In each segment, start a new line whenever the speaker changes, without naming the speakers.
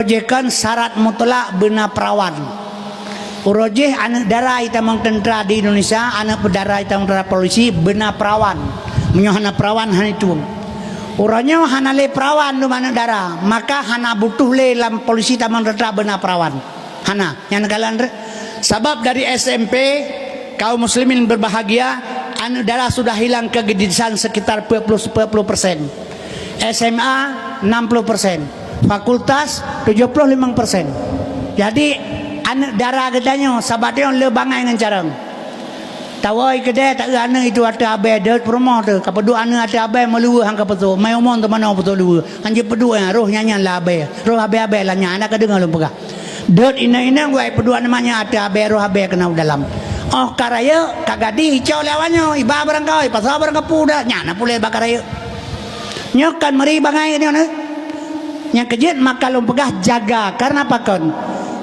Jekan syarat mutlak benar perawan. Urojeh anak darah itamang tentera di Indonesia, anak berdarah itamang tentera polisi benar perawan. Menyohana perawan han itu. Uranya hana le perawan du anak darah, maka hana butuh le lam polisi tamang tentera benar perawan. Hana yang kalian sebab dari SMP kaum muslimin berbahagia, anak darah sudah hilang kegedisan sekitar 40%. SMA 60%. Fakultas 75%. Jadi anak darah katanya sahabat dia lebangai dengan carang. Tawai kedai tak anak itu ada abai deut rumah tu. Kapedu anak ada abai melua hang kapetu. Mai omong tu mana betul lua. Hanje pedu roh nyanyi la abai. Roh abai lah nya anak kedengar lu pegah. Deut ina gua pedu namanya ada abai roh abai kena dalam. Oh karaya kagadi hijau lawannya iba barang kau pasal barang kapuda nya na pule bakaraya. Nyokan meri bangai ni ana. Yang kejut maka lu pegah jaga karena apa kon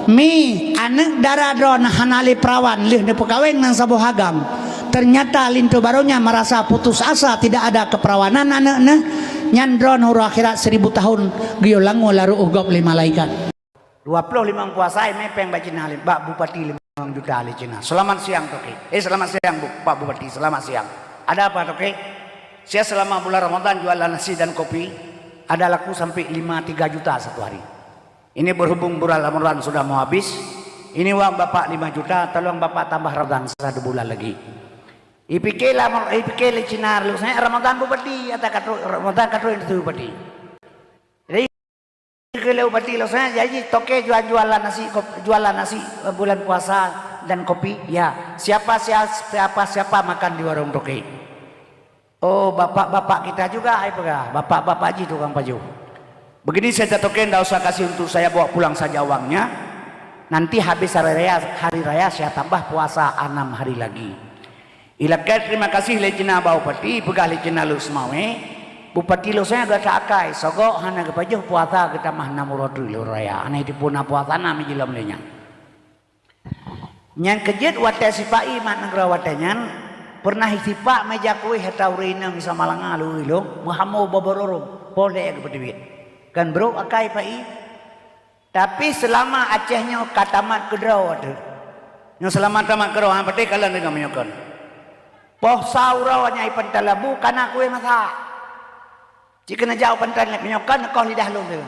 mi anak darah dron hanali perawan lih ne pekawin nang sabuh hagam ternyata lintu barunya merasa putus asa tidak ada keperawanan anak nyandron huru akhirat 1000 tahun giyo langu laru ugop li malaikat 25 puasa mepeng bacin halim Pak Bupati 5 juta ali Cina. Selamat siang toke. Selamat siang Pak Bupati, selamat siang. Ada apa toke? Saya selama bulan Ramadan jualan nasi dan kopi. Ada laku sampai 5-3 juta satu hari. Ini berhubung bulan Ramadan sudah mau habis. Ini uang Bapak 5 juta, tolong Bapak tambah Ramadan 1 bulan lagi. IPK Cina lu saya Ramadan Bupati atau kata Ramadan kata itu Bupati. Jadi kalau Bupati lu saya jadi toke jualan nasi bulan puasa dan kopi. Ya, siapa makan di warung toke. Oh bapak-bapak kita juga bapak-bapak haji tukang baju. Begini saya jatuhkan, tidak usah kasih untuk saya bawa pulang saja uangnya. Nanti habis hari raya saya tambah puasa 6 hari lagi. Ilakai terima kasih lecina Bupati pegah lecina lu semawe. Bupati lu saya gak sakai sogok hana kepajuh puasa kita mah namuratu lu raya. Hana itu puna puasa nami jilam lenya. Yang kejut wadah sipai mak negara wadanyan. Pernah hisipak meja kuih hetaurina misa malanga lu ilong Muhammad babarorong boleh ke pedewit kan bro akai pai tapi selama Acehnya katamat kedraw ada yang selama tamat kedraw han pati kalian dengan menyokon poh saura nyai pentalabu kana kuih masa jika na jauh pantan lek menyokon kau lidah lu tu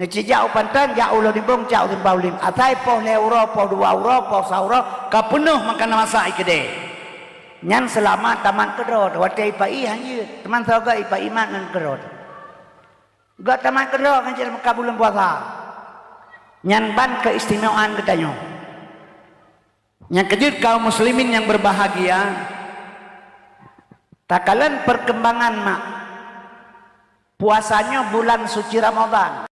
ne jauh pantan jauh lo dibong jauh di paulim atai poh le euro poh 2 euro poh saura ka penuh makan masa ikede nyan selama taman kedot watai ipai hanya teman saga ipai iman nan kedot gak taman kedot kan jadi bulan puasa nyan ban keistimewaan katanya yang kejut kaum muslimin yang berbahagia takalan perkembangan mak puasanya bulan suci Ramadan.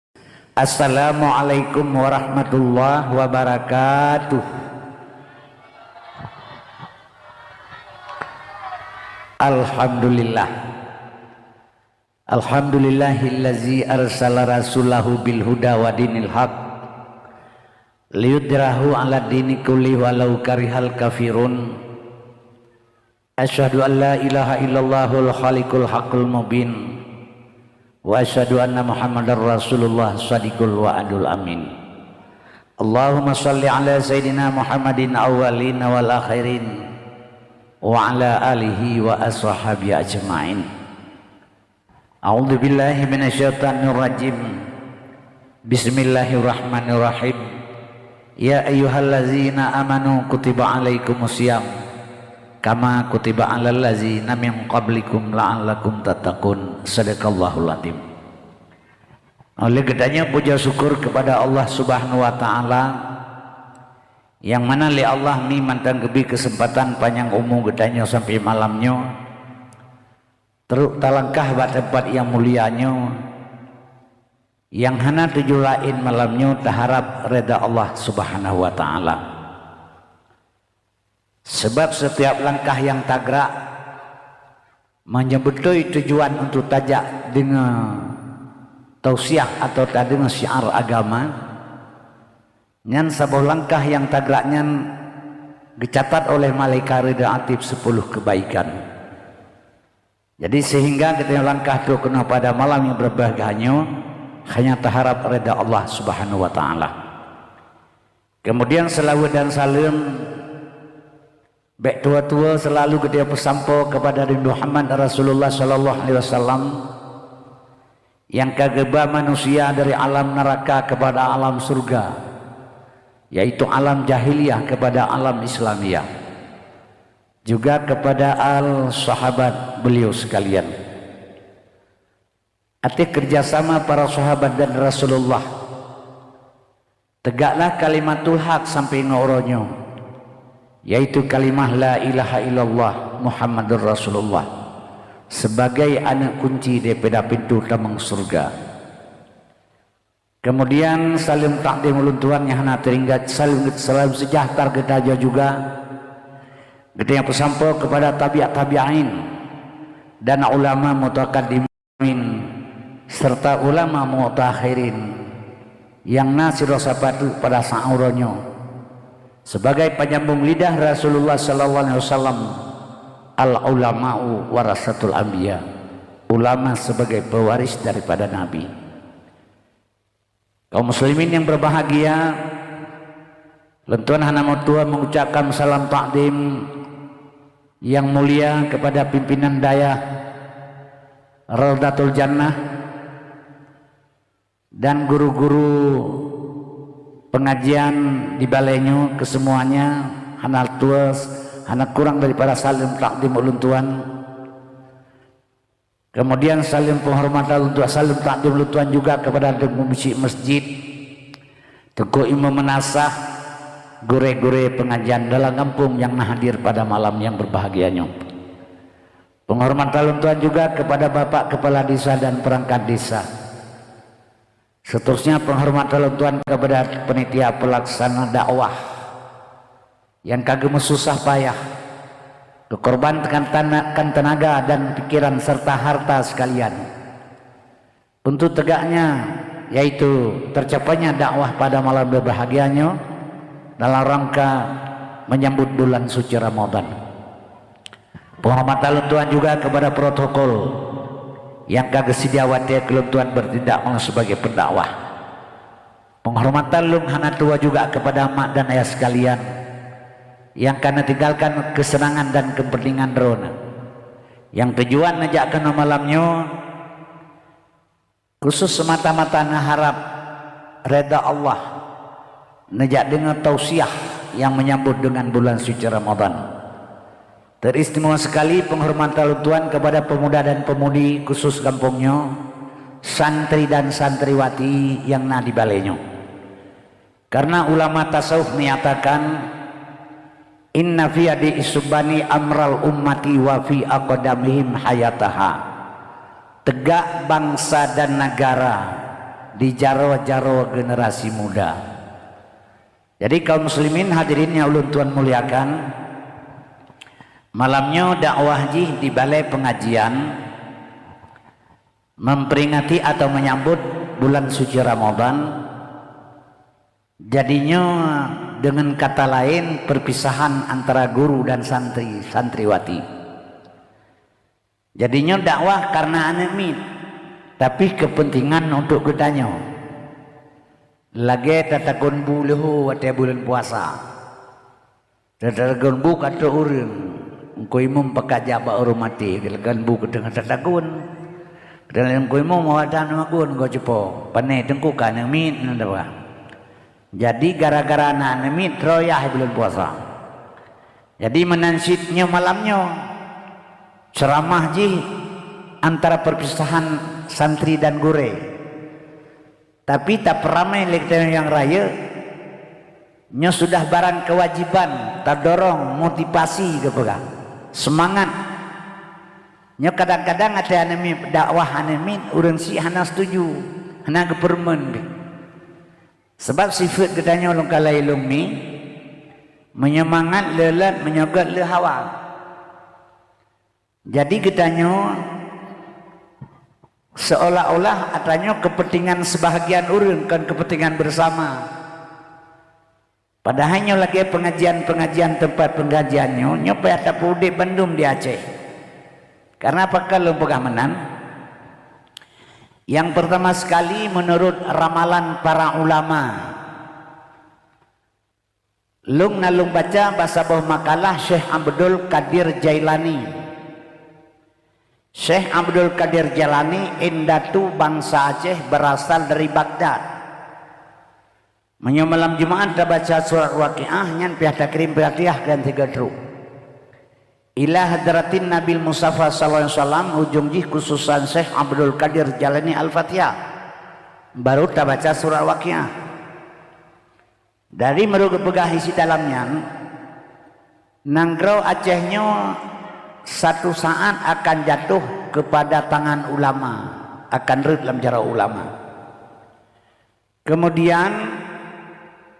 Assalamualaikum warahmatullahi wabarakatuh. Alhamdulillah Alhamdulillahillazi arsala rasulahu bil huda wa dinil haq liyudrahu ala dini kulli walau karihal kafirun. Asyhadu an la ilaha illallahul khaliqul haqqul mubin wa asyhadu anna muhammadar rasulullah shadiqul wa'adul amin. Allahumma shalli ala sayyidina Muhammadin awwalin wal akhirin wa ala alihi wa ashabihi ajma'in. A'udzu billahi minasyaitonir rajim. Bismillahirrahmanirrahim. Ya ayyuhallazina amanu kutiba alaikumusiyam kama kutiba alal ladzina min qablikum la'allakum tattaqun. Shadaqallahul azim. Oleh gedanya puja syukur kepada Allah Subhanahu wa taala yang mana li Allah mi mantan gebi kesempatan panjang umur gedanya sampai malamnya teruk talangkah bat tempat yang mulianya yang hana tujuh lain malamnya taharap reda Allah Subhanahu wa taala. Sebab setiap langkah yang tagrak menyebutui tujuan untuk tajak dengan tausiah atau dengan syiar agama. Nyan sebuah langkah yang tagraknya dicatat oleh malaikat redaktif 10 kebaikan. Jadi sehingga ketika langkah itu kena pada malam yang berbahagia
hanya terharap reda Allah Subhanahu wa taala. Kemudian selawat dan salam baik tua-tua selalu ketika pesampo kepada Nabi Muhammad Rasulullah sallallahu alaihi wasallam yang kageba manusia dari alam neraka kepada alam surga, yaitu alam jahiliyah kepada alam Islamiyah, juga kepada al sahabat beliau sekalian. Arti kerjasama para sahabat dan Rasulullah, tegaklah kalimatul haq sampai ngoronyo, yaitu kalimah la ilaha illallah Muhammadur Rasulullah sebagai anak kunci daripada pintu tamang surga. Kemudian salim takdim uluntuan yang hana teringat, salim sejahtera kita juga kita yang pesampo kepada tabi'in dan ulama mutaqaddimin serta ulama mutakhirin yang nasir sapatu pada sa'uronyo sebagai penyambung lidah Rasulullah sallallahu alaihi wasallam. Al ulama'u warasatul anbiya, ulama sebagai pewaris daripada nabi. Kaum muslimin yang berbahagia, lentuan hana mutua mengucapkan salam takdim yang mulia kepada pimpinan daya Raudatul Jannah dan guru-guru pengajian di balenyo kesemuanya. Hana tua hana kurang daripada salim takdim uluntuan. Kemudian salim penghormatan untuk salim takdim uluntuan juga kepada pengungsi masjid, tokoh imam menasah, gure-gure pengajian dalam kampung yang hadir pada malam yang berbahagianya. Penghormatan uluntuan juga kepada Bapak Kepala Desa dan perangkat desa. Seterusnya penghormatan uluntuan kepada panitia pelaksana dakwah yang kagak susah payah kekorbankan tenaga dan pikiran serta harta sekalian untuk tegaknya, yaitu tercapainya dakwah pada malam berbahagianya dalam rangka menyambut bulan suci Ramadan. Penghormatan Tuhan juga kepada protokol yang kagak sidiawati keluntuan bertindak sebagai pendakwah. Penghormatan lung hana tua juga kepada mak dan ayah sekalian yang karena tinggalkan kesenangan dan kepentingan drone, yang tujuan najakkan malamnya khusus semata-mata harap reda Allah, najak dengan tausiah yang menyambut dengan bulan suci Ramadan. Teristimewa sekali penghormatan Tuhan kepada pemuda dan pemudi khusus kampungnya, santri dan santriwati yang di balenyo. Karena ulama tasawuf menyatakan inna fi adi isubani amral ummati wa fi aqdamihim hayataha, tegak bangsa dan negara di jaro-jaro generasi muda. Jadi kaum muslimin hadirin yang ulun Tuhan muliakan, malamnya dakwah ji di balai pengajian memperingati atau menyambut bulan suci Ramadan. Jadinya dengan kata lain perpisahan antara guru dan santriwati. Jadinya dakwah karena anemit, tapi kepentingan untuk ketanya. Lagi tatakun buluhu wate bulan puasa. Tatakun bu kata urun, engkau imam pekaja ba orang mati. Kelagan bu ketengah tatakun. Dan engkau imam mawadan makun engkau cepo. Panai tengkukan yang mit nanda ba. Jadi gara-gara anak nemit royah bulan puasa. Jadi menansitnya malamnya ceramah ji antara perpisahan santri dan gure. Tapi tak peramai lektor yang raya nya sudah barang kewajiban, tak dorong motivasi kepada semangat. Nya kadang-kadang ada anemi dakwah anemi urang si hana setuju, hana kepermen. Sebab sifat katanya ulung kalai ilung ni menyemangat lelat menyogat le hawa. Jadi katanya seolah-olah adanya kepentingan sebahagian urang kan kepentingan bersama. Padahalnya lagi pengajian tempat pengajiannya nyoba ada pude Bandung di Aceh. Karena apa kalau pegamenan Yang pertama sekali menurut ramalan para ulama, lung nalung baca bahasa bawah makalah Syekh Abdul Qadir Jailani. Syekh Abdul Qadir Jailani indatu bangsa Aceh, berasal dari Baghdad. Menyo malam Jumaat dah baca surat Waqiah nyan pihak takrim Fatihah dan 3 truk. Ila hadratin Nabil Mustafa sallallahu alaihi wasallam ujung jih khususan Syekh Abdul Qadir Jailani Al-Fatihah. Baru dah baca surat Waqiah. Dari meruguk pegah isi dalamnya, Nangrau Acehnya satu saat akan jatuh kepada tangan ulama, akan rid dalam jarak ulama. Kemudian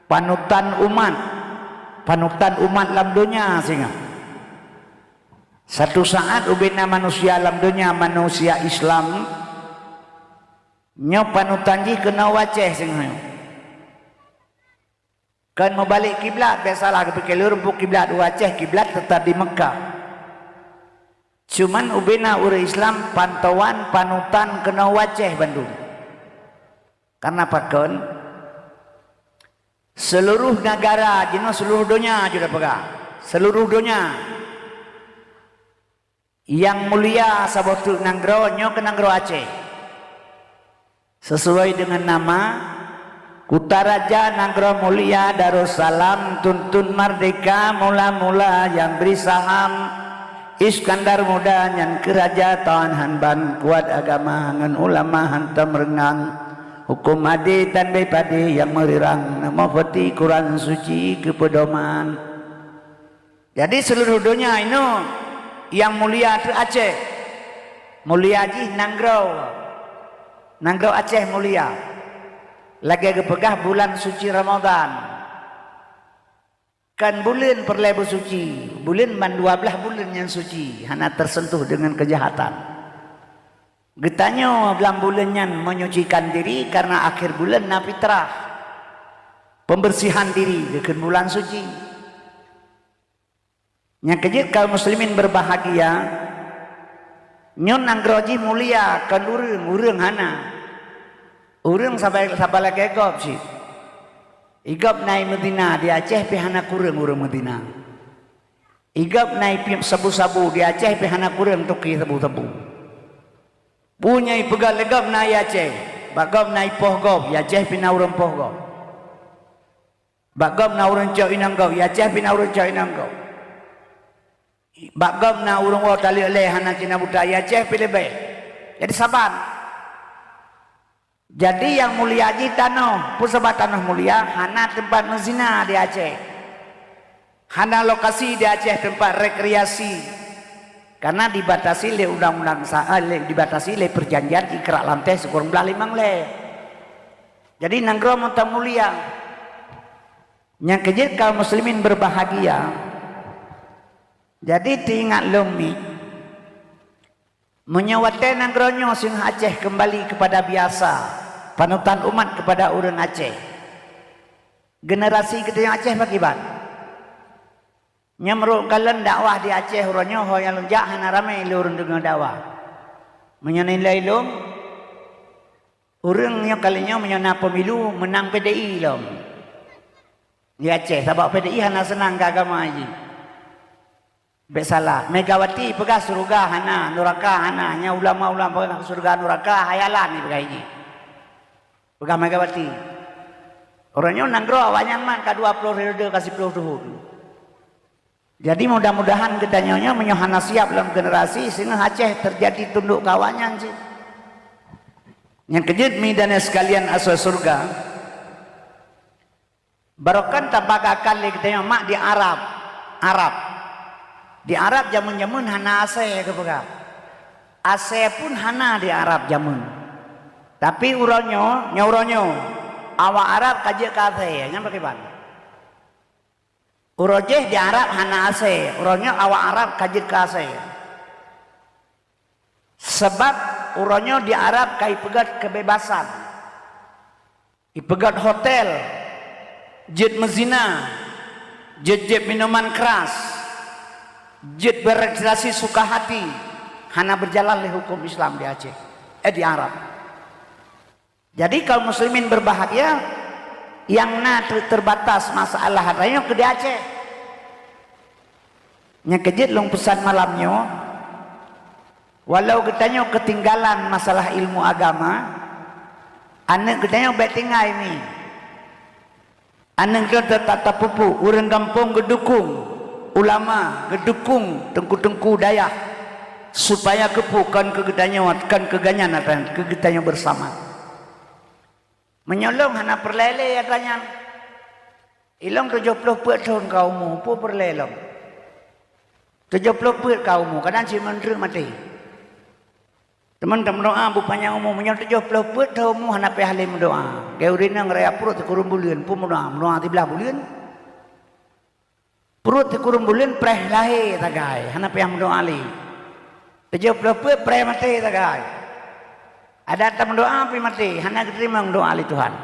panutan umat dalam dunia sehingga satu saat ubina manusia dalam dunia, manusia Islam nyo panutan ji kena waceh sehingga kan mau balik kiblat biasalah kepikir rumpuk kiblat Aceh, kiblat tetap di Mekah. Cuman ubina ura Islam pantauan panutan kena Aceh Bandung. Karena pakon seluruh negara jenis seluruh dunia sudah pegang. Seluruh dunia yang mulia sabotu Nanggro nyo ke Nanggro Aceh. Sesuai dengan nama Kutaraja Nanggro Mulia Darussalam tuntun merdeka mula-mula yang beri saham Iskandar muda yang keraja tahan hanban kuat agama ngan ulama hantam rengang hukum adi dan bepadi yang merirang nama peti Quran suci kepedoman. Jadi seluruh dunia ini yang mulia itu Aceh, mulia ji Nanggro Aceh mulia. Lagi kepegah bulan suci Ramadan. Kan bulan perlebu suci, bulan man 12 bulan yang suci, hana tersentuh dengan kejahatan. Getanya dalam bulan yang menyucikan diri karena akhir bulan na fitrah. Pembersihan diri dengan bulan suci. Yang kejut kaum muslimin berbahagia. Nyon Nanggroji mulia kan urang hana. Urang sampai lagi egop sih. Igop naik Medina di Aceh pihana kurang urang Medina. Igop naik sabu-sabu di Aceh pihana kurang tuki sabu-sabu. Punya pegal legop naik Aceh. Bagop naik pohgop ya Aceh pina urang pohgop. Bagop na urang cok inanggop ya Aceh pina urang cok inanggop. Bagop na urang wa tali le hana cina buta ya Aceh pilih baik. Jadi sabar. Jadi yang mulia ji tanah, pusat tanah mulia, hana tempat menzina di Aceh. Hana lokasi di Aceh tempat rekreasi. Karena dibatasi oleh undang-undang dibatasi oleh perjanjian ikrar lantai sekurang belah 5 le. Jadi Nanggro muntah mulia. Yang kejut kaum muslimin berbahagia. Jadi diingat lumi. Menyawatkan Nanggronyo sing Aceh kembali kepada biasa. Panutan umat kepada orang Aceh. Generasi kita Aceh bagaimana? Nyamruk kalian dakwah di Aceh uronyo ho yang lunjak hana ramai lurun dengan dakwah. Menyenilai lom. Urangnya kalinya menyana pemilu menang PDI lom. Di Aceh sebab PDI hana senang ke agama aja. Besalah. Megawati pegah surga hana neraka hana nya ulama-ulama pegah surga neraka hayalan ni pegah ini. Pegah Megawati. Orangnya Nanggro awalnya man ke 20 periode kasih 10 tahun. Jadi mudah-mudahan kita nyonya menyohana siap dalam generasi sehingga Aceh terjadi tunduk kawannya sih. Yang kejut midana sekalian asal surga. Barokan tabaga kali kita mak di Arab. Di Arab jamun-jamun hana Aceh ke pegah. Aceh pun hana di Arab jamun. Tapi uronyo awak Arab kajik ke Aceh, yang bagaimana? Urojeh di Arab hana Aceh, uronyo awak Arab kajik ke Aceh. Sebab uronyo di Arab kai pegat kebebasan, ipegat hotel, jet mezina, jet minuman keras, jet berekreasi suka hati, hana berjalan oleh hukum Islam di Aceh, di Arab. Jadi kaum muslimin berbahagia yang terbatas masalah adanya ke di Aceh. Nya kejit long pesan malamnya, walau katanya ketinggalan masalah ilmu agama, anak katanya baik tinggal ini. Anak kita tak pupu, orang kampung gedukung, ulama gedukung tengku-tengku dayah supaya kepukan kegedanya kan keganyan dan kegedanya bersama. Menyolong hana perlele ya kanyan. Ilong 70 tahun kaumu pu perlelong. 70 kaumu kadang si menteri mati. Teman-teman doa bupanya umum menyol 70 tahunmu hana pe halim doa. Keurina ngerea perut kurun bulian pu doa ti belah bulian. Perut kurun bulian preh lahe tagai hana pe doa ali. 70 preh mati tagai. Ada teman doa pi mati, hana terima doa li Tuhan.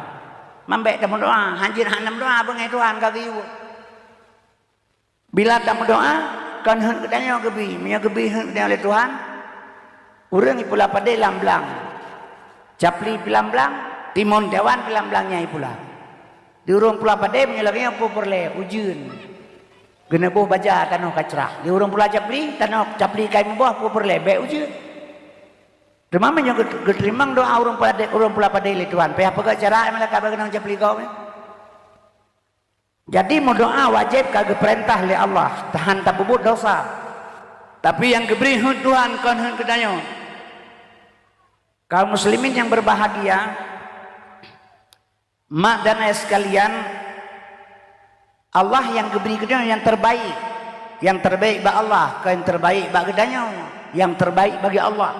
Mambek teman doa, hanjir hanam doa bengai Tuhan kagiu. Bila teman doa, kan hen katanya gebi, menya gebi hen oleh Tuhan. Urang pula pada lamblang. Capli pilamblang, timon dewan pilamblangnya pula. Di urang pula pada menya lagi apa perle ujun. Genebo baca tanah kacrah. Di urang pula capli, tanah capli kai membah apa perle be ujun. Demam yang keterimang doa orang pula pada ile Tuhan. Pihak pegang cara mereka berkenang capli kau. Jadi mau doa wajib kagak perintah oleh Allah. Tahan tak bubut dosa. Tapi yang diberi Tuhan kan hen kedanya. Kaum muslimin yang berbahagia, mak dan ayah sekalian, Allah yang diberi kedanya yang terbaik. Yang terbaik bagi Allah, yang terbaik bagi kedanya, yang terbaik bagi Allah.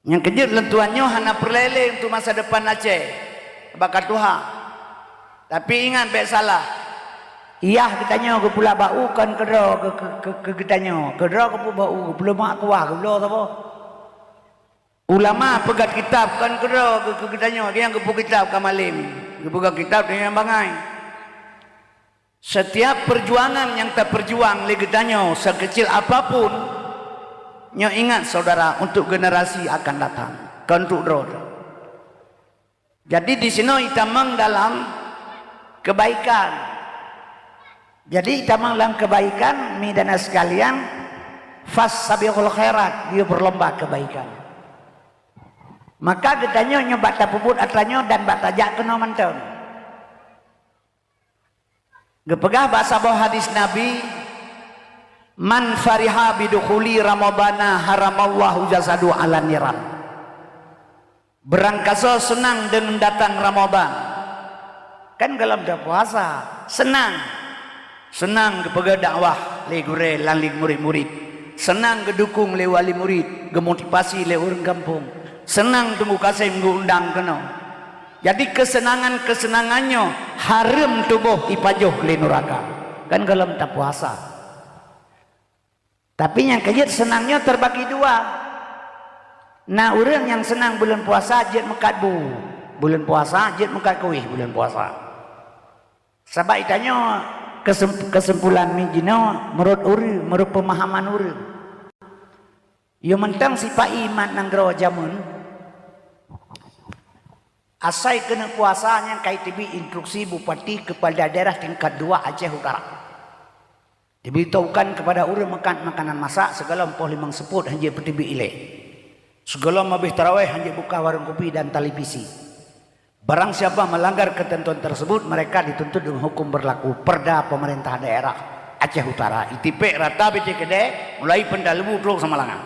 Yang kejut lentuannya hana perlele untuk masa depan Aceh bakat Tuhan. Tapi ingat baik salah. Iyah kitanya ke pula bau kan kedra ke kitanya. Kedra ke bau ke pula mak kuah ke pula apa? Ulama pegat kitab kan kedra ke kitanya. Dia yang kepu kitab ke malim. Dia pegang kitab dia yang bangai. Setiap perjuangan yang tak perjuang le kitanya sekecil apapun, nyo ingat saudara untuk generasi akan datang untuk roh. Jadi di sini itamang dalam kebaikan. Jadi itamang dalam kebaikan midana sekalian fasabiqul khairat, dia berlomba kebaikan. Maka gedanyo nyo bata puput atranyo dan bata jak kena mantun. Gepegah bahasa bawah hadis Nabi, man fariha bidukhuli ramadana haramallahu jasadu ala niran. Berangkasa senang dengan datang Ramadan. Kan kalau dah puasa senang. Senang kepada dakwah le gure lan le murid-murid. Senang gedukung le wali murid, gemotivasi le orang kampung. Senang tunggu kasih mengundang kena. Jadi kesenangannya haram tubuh ipajuh le neraka. Kan kalau tak puasa. Tapi yang kejut senangnya terbagi dua. Nah orang yang senang bulan puasa jet mekat bu. Bulan puasa jet mekat kuih bulan puasa. Sebab itanya kesimpulan mijino menurut uri, menurut pemahaman uri. Yo mentang sifat iman nang gero jamun. Asai kena puasanya kai tibi instruksi bupati kepada daerah tingkat 2 Aceh Utara. Diberitahukan kepada orang makan makanan masak segala empoh limang seput hanya petibi ile. Segala mabih tarawih hanya buka warung kopi dan televisi. Barang siapa melanggar ketentuan tersebut mereka dituntut dengan hukum berlaku perda pemerintah daerah Aceh Utara. ITP rata BCKD mulai pendalamu terus sama langan.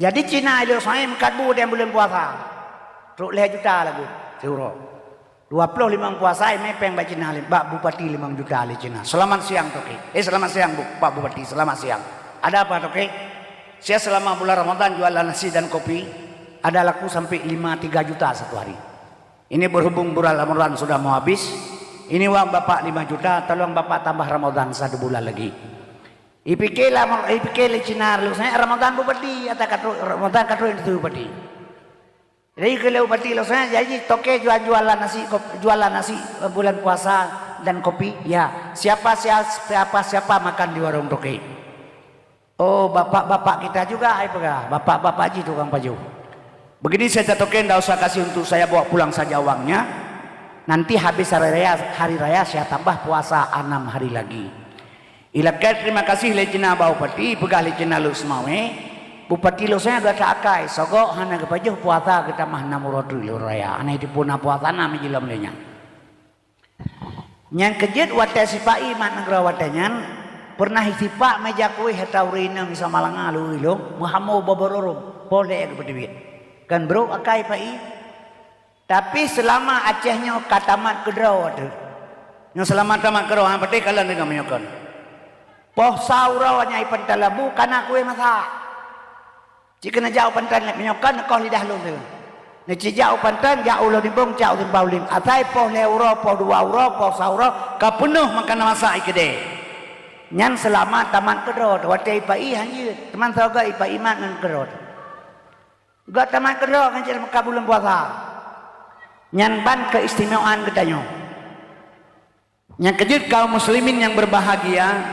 Jadi Cina itu saya mengkatbu dia bulan puasa. Teruk 5 juta lagu. Seuro. 25 puasa ini peng baca Cina Pak Bupati 5 juta ali Cina. Selamat siang Toke. Selamat siang Pak Bupati, selamat siang. Ada apa Toke? Saya selama bulan Ramadan jualan nasi dan kopi. Ada laku sampai 3 juta satu hari. Ini berhubung bulan Ramadan sudah mau habis. Ini uang Bapak 5 juta, tolong Bapak tambah Ramadan 1 bulan lagi. IPK Cina lu saya Ramadan Bupati atau Ramadan katru itu Bupati. Jadi kalau Bupati lu saya jadi Toke jualan nasi bulan puasa dan kopi. Ya, siapa makan di warung Toke. Oh, bapak-bapak kita juga, bapak-bapak ji tukang baju. Begini saya catokin, tidak usah kasih untuk saya bawa pulang saja uangnya. Nanti habis hari raya saya tambah puasa 6 hari lagi. Ilakai terima kasih lecina Bupati, pegah lecina lu semawe. Bupati lu saya agak akai, sogok hana kepajuh puasa kita mah namuratu lu raya. Aneh dipuna puasa nama jilam lenya. Yang kejut wadah sipai mak negara wadahnya pernah sipak meja kue hetaurina bisa malanga lu ilung muhamu babarorum boleh kepada duit. Kan bro akai pai. Tapi selama Acehnya katamat kedraw ada. Yang selama tamat kedraw han pati kalian dengan menyokon. Poh saurau nyai pentalabu kana kue masa. Jika na jauh pantan menyokon kau lidah lu tu. Na jauh pantan jauh lu dibong jauh di baulim. Atai poh euro poh 2 euro poh saurau ka penuh makan masa ikede. Nyan selama tamat kedraw watai pai hanjut. Teman saga ipai iman nan kedraw. Gak tamat kedua kan jadi maka bulan puasa. Nyanban keistimewaan katanya. Yang kejut kaum muslimin yang berbahagia.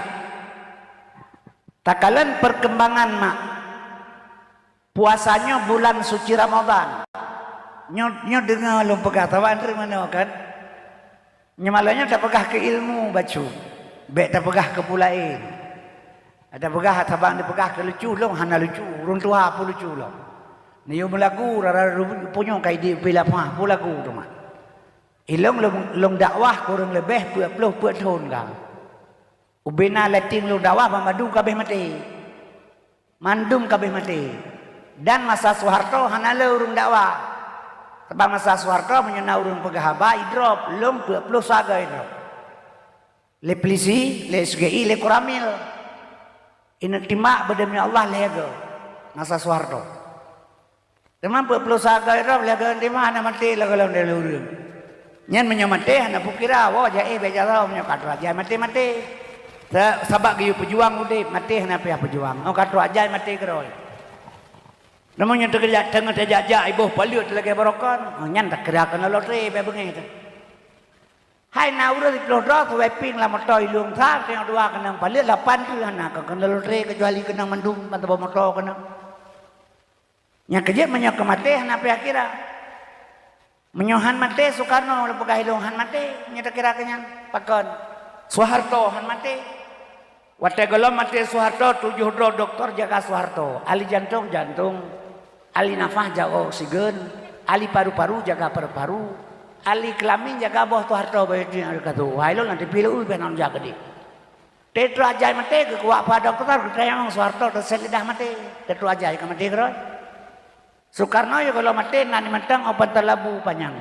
Takalan perkembangan mak. Puasanya bulan suci Ramadan. Nyo dengar lu pegah tawan dari mana kan? Nyemalanya tak pegah ke ilmu bacu. Bek tak pegah ke pulain. Ada pegah tabang dipegah ke lucu long hana lucu. Urun tua pun lucu long. Niyo melagu rara punya kai di bila mah pulagu tu mah. Ilong long dakwah kurang lebih 20 tahun kang. Ubena leting long dakwah mamadu kabeh mati. Mandum kabeh mati. Dan masa Soeharto hanale urung dakwah. Sebab masa Soeharto menyena urung pegahaba idrop long 20 saga idrop. Le polisi, le SGI, le Koramil. Ina timak bedemi Allah lega. Masa Soeharto. Teman perlu saga itu belaga di mana mati lagu lagu dari urang. Nyan menyamate hana pukira wah jae bejarau menyokat aja mati. Sabak giyu pejuang udah mati hana pihak pejuang. Oh katu aja mati kerol. Namun yang terkerja tengah terjajah ibu paliut lagi barokon. Oh nyan tak kerakan lotre bebengi itu. Hai naura di pelodok weping lah motor ilung tak tengok dua kenang paliut 8 tu hana kan lotre kecuali kenang mandung atau motor kenang. Yang kejap menyok kematian apa ya kira menyohan mati Soekarno lepas kahilung han mati nyata kira kenyang pakon Soeharto han mati watai golom mati Soeharto 7 doktor jaga Soeharto ahli jantung ahli nafas jaga oksigen ahli paru-paru jaga paru-paru ahli kelamin jaga bawah Soeharto bayi kata wah lo nanti pilih benar jaga di tetra ajai mati ke kuat pada dokter kita yang Soeharto terus lidah mati tetra ajai ke mati kerot Soekarno ya kalau mati nani mentang obat talabu panjang.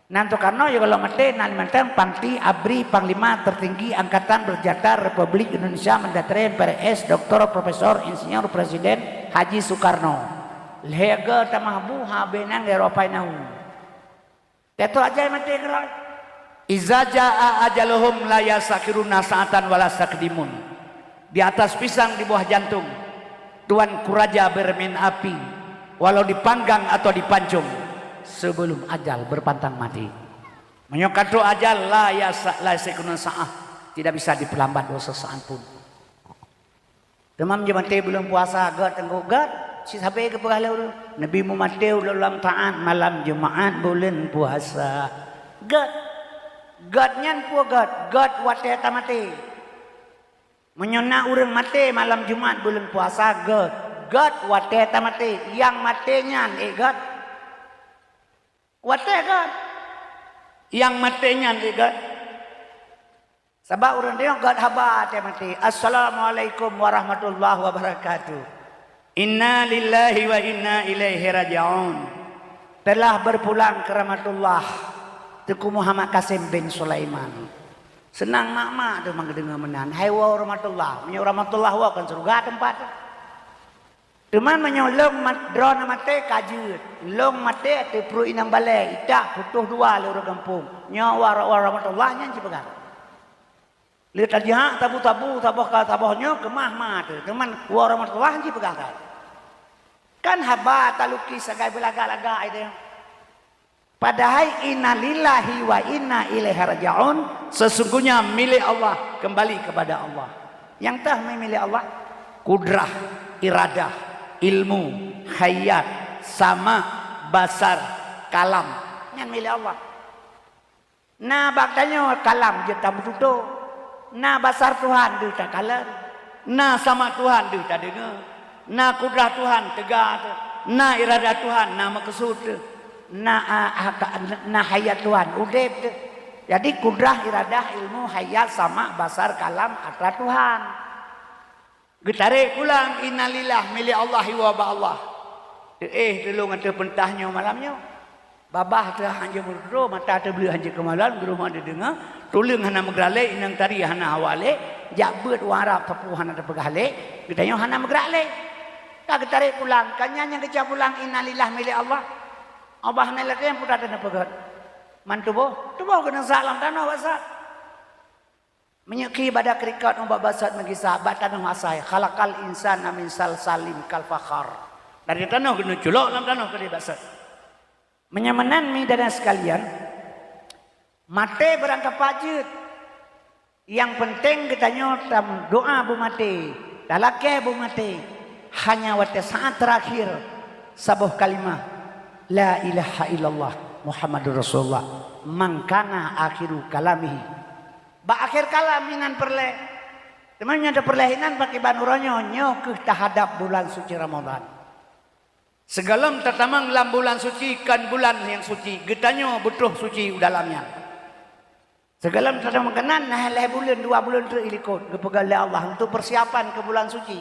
Nan Soekarno ya kalau mati nani mentang Pangti Abri Panglima tertinggi Angkatan Bersenjata Republik Indonesia Mendatare PRS Dr. Profesor Insinyur Presiden Haji Soekarno. Lega tamahbu habenang Eropa nau. Teto aja mati kalau. Iza jaa ajaluhum la yasakiruna sa'atan wala sakdimun. Di atas pisang di bawah jantung. Tuan Kuraja bermain api. Walau dipanggang atau dipancung sebelum ajal berpantang mati. Menyokatu ajal la yasekuna sa'ah tidak bisa diperlambat sesaat pun. Demam jemate belum puasa gat enggogat si sampai ke pegah lalu Nabi Muhammad ulang taat malam Jumaat bulan puasa. Gatnya gat wate tamate. Menyona urang mate malam Jumaat bulan puasa God wate tamati yang matenya God wate God yang matenya God sebab orang dia God haba mati. Assalamualaikum warahmatullahi wabarakatuh. Inna lillahi wa inna ilaihi raji'un. Telah berpulang ke rahmatullah Tuku Muhammad Kasim bin Sulaiman. Senang mak-mak tu mendengar menan. Hai wa rahmatullah. Menyo rahmatullah wa kan surga tempat. Teman menyolong drone mate kajut, long mate te pro inang balai, itak putuh dua le orang kampung. Nyawa rahmatullah nya cipegan. Lihat aja tabu-tabu tabohnya kemah mah tu. Teman wa rahmatullah cipegan. Kan haba taluki sagai belaga-laga itu. Padahal inna lillahi wa inna ilaihi raji'un, sesungguhnya milik Allah, kembali kepada Allah. Yang tah milik Allah kudrah, iradah, ilmu, hayat,
sama basar kalam nyan milik Allah. Na baktanya kalam je tak betutup. Na basar Tuhan dia tak kalam. Na sama Tuhan dia tak dengar. Na kudrah Tuhan tegak. Na iradah Tuhan na maksud. Na hayat Tuhan udep. Jadi kudrah iradah ilmu hayat sama basar kalam atra Tuhan. Getarik pulang innalillah milik Allah wa ba Allah. Dulu ngata pentahnya malamnya. Babah tu hanya berdua mata tu beli hanya kemalan guru hanya dengar tulang hana megrale inang tari hana awale jabut warap tapu hana terpegale gedanya hana megrale tak tarik pulang kanya yang kecap pulang innalillah milik Allah Allah hana lagi yang putar dan pegat mantu boh kena salam tanah basat menyeki pada krikat umbak basat magi sahabat tanah asai khalaqal insana min salsalin kal fakhar dari tanah kena culok dalam tanah kena basat. Menyamanan mi dan sekalian mate berangkat pajut yang penting katanya tam doa bu mate dalake bu mate hanya waktu saat terakhir sabuh kalimah la ilaha illallah Muhammadur Rasulullah mangkana akhiru kalamihi ba akhir kalaminan perle temannya ada perlehinan pakai banuranyo nyo ke tahadap bulan suci Ramadan. Segalam tertamang dalam bulan suci kan bulan yang suci. Getanya betul suci dalamnya. Segalam tertamang kenan nah leh bulan 2 bulan tu ilikut kepegal Allah untuk persiapan ke bulan suci.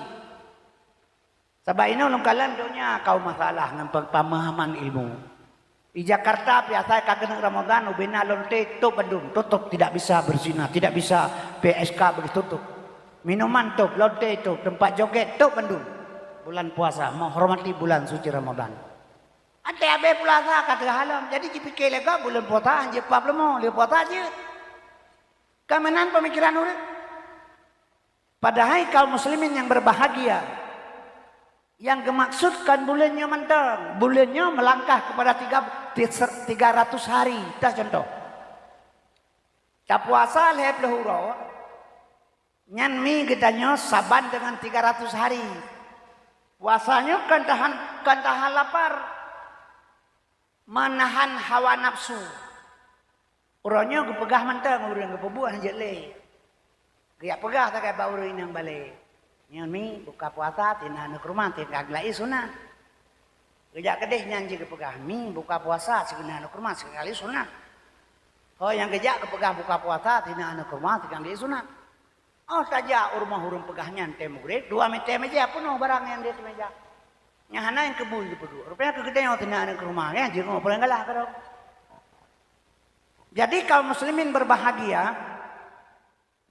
Sebab ini ulun kalan dunia kau masalah dengan pemahaman ilmu. Di Jakarta biasa kagak Ramadan ubena lonte tutup Bandung tutup tidak bisa berzina, tidak bisa PSK bertutup. Minuman tutup, lonte tutup, tempat joget tutup Bandung. Bulan puasa, menghormati bulan suci Ramadan. Ada abe puasa kata halam. Jadi dipikir lega bulan puasa anje pap lemo, le puasa aje. Kemenan pemikiran urip. Padahal kaum muslimin yang berbahagia yang dimaksudkan bulannya mentang, bulannya melangkah kepada 300 hari. Dah contoh. Tak puasa leh pelahuro. Nyan mi gedanya saban dengan 300 hari. Puasanya kan tahan lapar, menahan hawa nafsu. Orangnya gepegah mentang, orang gepebuah je le. Gaya pegah tak kaya bauru inang balik. Nyan mi buka puasa tina anak rumah tina aglai sunat. Gaya kedeh nyanji gepegah mi buka puasa segena anak rumah sekali sunat. Oh yang gejak gepegah buka puasa tina anak rumah tina aglai sunat. Oh saja rumah hurung pegahnya ente murid 2 meter meja penuh barang yang di meja. Nyahana yang kebul di pedu. Rupanya kegedean yang tina anak rumah ya jadi rumah paling galah kalau. Jadi kaum muslimin berbahagia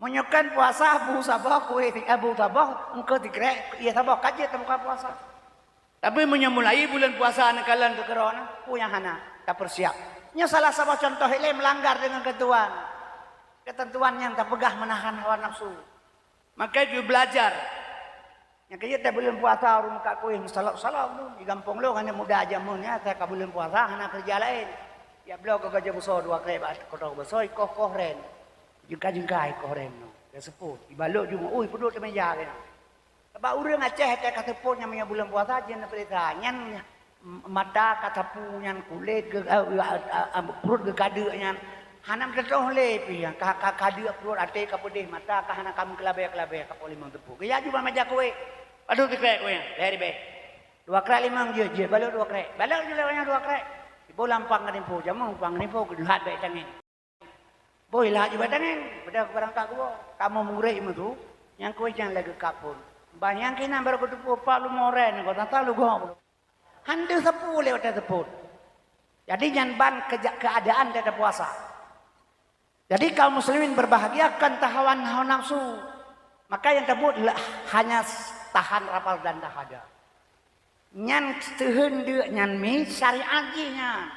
menyukan puasa Abu Sabah kue Abu Sabah engkau dikrek ia Sabah kaji temukan puasa. Tapi menyemulai bulan puasa anak kalian kekerana punya hana tak persiap. Nya salah satu contoh ini melanggar dengan ketentuan yang tak pegah menahan hawa nafsu. Maka dia belajar. Yang kaya tak boleh puasa orang kat kuih salam tu di kampung lo hanya muda aja munnya tak boleh puasa hanya kerja lain. Ya beliau ke gajah besar 2 kali kota besar koh ren. Jengka koh ren no. Ya seput. Dibalok juga oi pedut di meja kena. Sebab urang Aceh tak kata pun yang punya bulan puasa jen perintah nyan mata kata punyan kulit ke perut ke kadeknya hanam tertoh lepi yang kadu perut ate ka pedih mata ka hana kamu kelabe ka polimang tepu ya juga meja kowe aduh dikrek kowe dari be 2 krek 5 je balok 2 krek balok je lewanya 2 krek ibu lampang ngrimpo jamu pang ngrimpo keduhat bae tangen boy lah juga tangen pada barang tak gua kamu murih itu yang kowe jangan lagi kapun banyak kena baru ketupu pak lu moren kau tak tahu lu gua hantu sepu lewat seput jadi jangan ban keadaan tidak puasa. Jadi kaum muslimin berbahagia kan tahawan hawa nafsu. Maka yang tersebut hanya tahan rapal dan dahada. Nyan tehendu nyan mi syariat nya.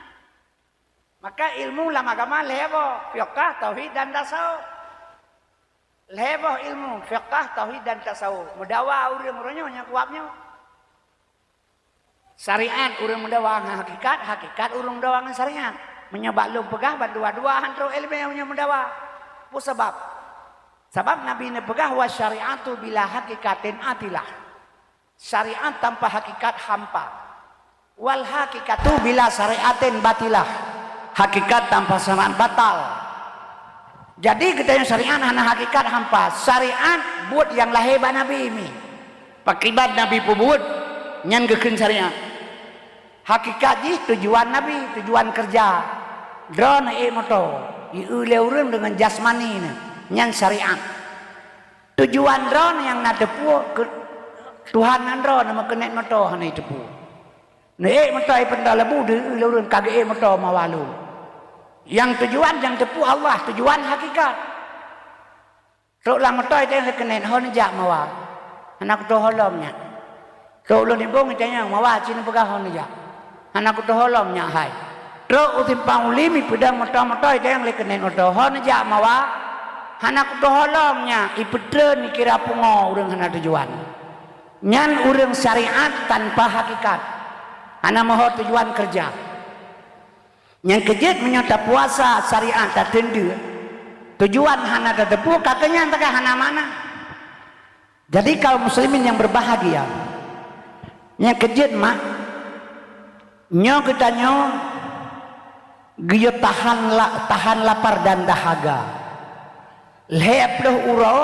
Maka ilmu lama agama lebo fiqh tauhid dan tasawuf. Lebo ilmu fiqh tauhid dan tasawuf. Mudawa urang-urangnya nya kuatnya. Syariat urang mudawa hakikat urang mudawa syariat. Menyebab lu pegah dua-dua antara ilmu yang mendawa. Apa sebab? Sebab Nabi ini pegah wa syariatu bila hakikatin atilah. Syariat tanpa hakikat hampa. Wal hakikatu bila syariatin batilah. Hakikat tanpa syariat batal. Jadi kita yang syariat hana hakikat hampa. Syariat buat yang lahir ba Nabi ini. Pakibat Nabi pun buat nyan gekeun syariat. Hakikat ji tujuan Nabi, tujuan kerja. Drone moto. Ieu leureun dengan jasmani ni. Nyan syariat. Tujuan drone yang na tepu ke Tuhan andro nama kenek moto hana tepu. Ne moto ai penda lebu de leureun kage moto mawalu. Yang tujuan yang tepu Allah, tujuan hakikat. Tok lang moto ai teh kenek hon jak mawa. Anak to holomnya. Tok ulun ibong tanya mawa cina pegah hon jak. Anak to holomnya hai. Tok utimpang ulimi pedang moto-moto ai teh kenek moto hon jak mawa. Anak to holomnya ipedre ni kira pungo urang hana tujuan. Nyan urang syariat tanpa hakikat. Ana moho tujuan kerja. Yang kejut menyota puasa syariat tak tendu. Tujuan hana tetepu kakenya entah hana mana. Jadi kaum muslimin yang berbahagia. Yang kejut mak nyo kita nyo giyo tahan lapar dan dahaga. Leploh uro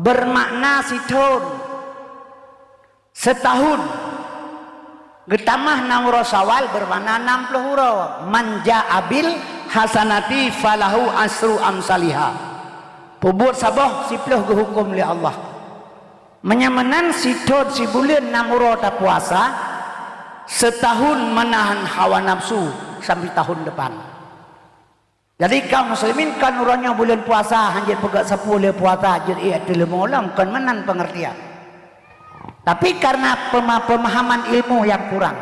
bermakna sithun setahun getamah nang uro sawal bermakna 60 uro manja abil hasanati falahu asru amsaliha pubur saboh siploh gehukum li Allah menyamanan sithun si bulan nang uro ta puasa setahun menahan hawa nafsu sampai tahun depan. Jadi kaum muslimin kan urangnya bulan puasa hanjir pegak 10 puasa hanjir iya telemolam kan menan pengertian. Tapi karena pemahaman ilmu yang kurang.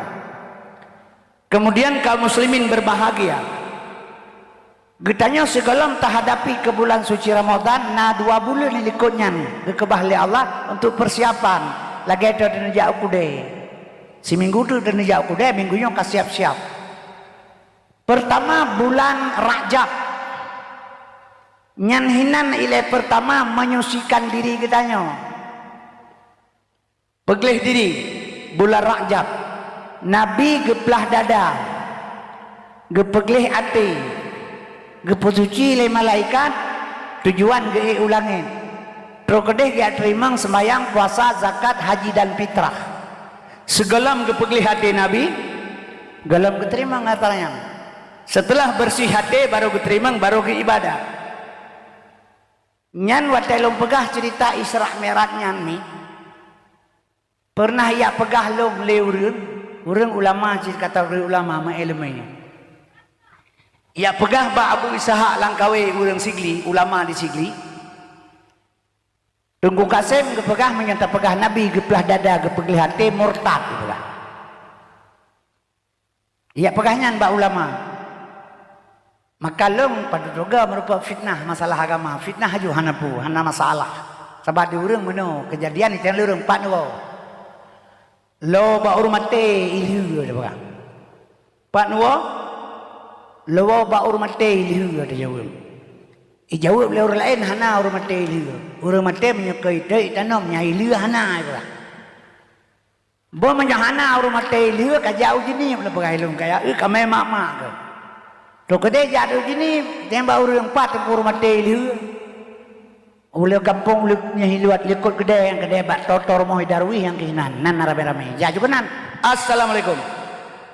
Kemudian kaum muslimin berbahagia. Getanya segalam tak hadapi ke bulan suci Ramadan na 2 bulan ikutnya ke bahli Allah untuk persiapan. Lagi ada dina jauh kude. Si minggu tu dina jauh kude minggunya ka siap-siap. Pertama bulan Rajab. Nyanhinan ilai pertama menyucikan diri kitanya. Pegelih diri bulan Rajab. Nabi geplah dada. Gepegelih hati. Gepesuci ilai malaikat. Tujuan ge ulangin. Terus kedih dia terima sembahyang, puasa, zakat, haji dan fitrah. Segelam gepegelih hati Nabi. Gelam keterima ngataranya. Setelah bersih hati baru diterima baru ke ibadah. Nyan watelum pegah cerita Isra Mi'rajnya ni. Pernah ia pegah lom leurun, urang ulama cerita kata ulama ma ilmu. Ia pegah ba Abu Ishaq Langkawi urang Sigli, ulama di Sigli. Tunggu Kasim ke pegah menyata pegah Nabi geplah dada gepegah hati murtad pegah. Ia pegahnya ba ulama. Maka lom pada juga merupakan fitnah masalah agama. Fitnah aja hanapu, hana masalah. Sebab di urang meno kejadian itu yang urang pat wo. Lo ba urmate ilhu ada bang. Pat wo lo ba urmate ilhu ada jawab. Jawab le orang lain hana urmate ilhu. Urang mate menyukai dei tanam nya ilhu hana bang. Bo menjahana urmate ilhu ka jauh jini le bagai lom kaya kame mama ke. Tok kedai jatuh gini, tembak urang 4 tempur mati liu. Ule kampung luknya hiluat likut kedai yang kedai bak totor moh darwi yang kinan nan rame-rame. Ja juga nan. Assalamualaikum.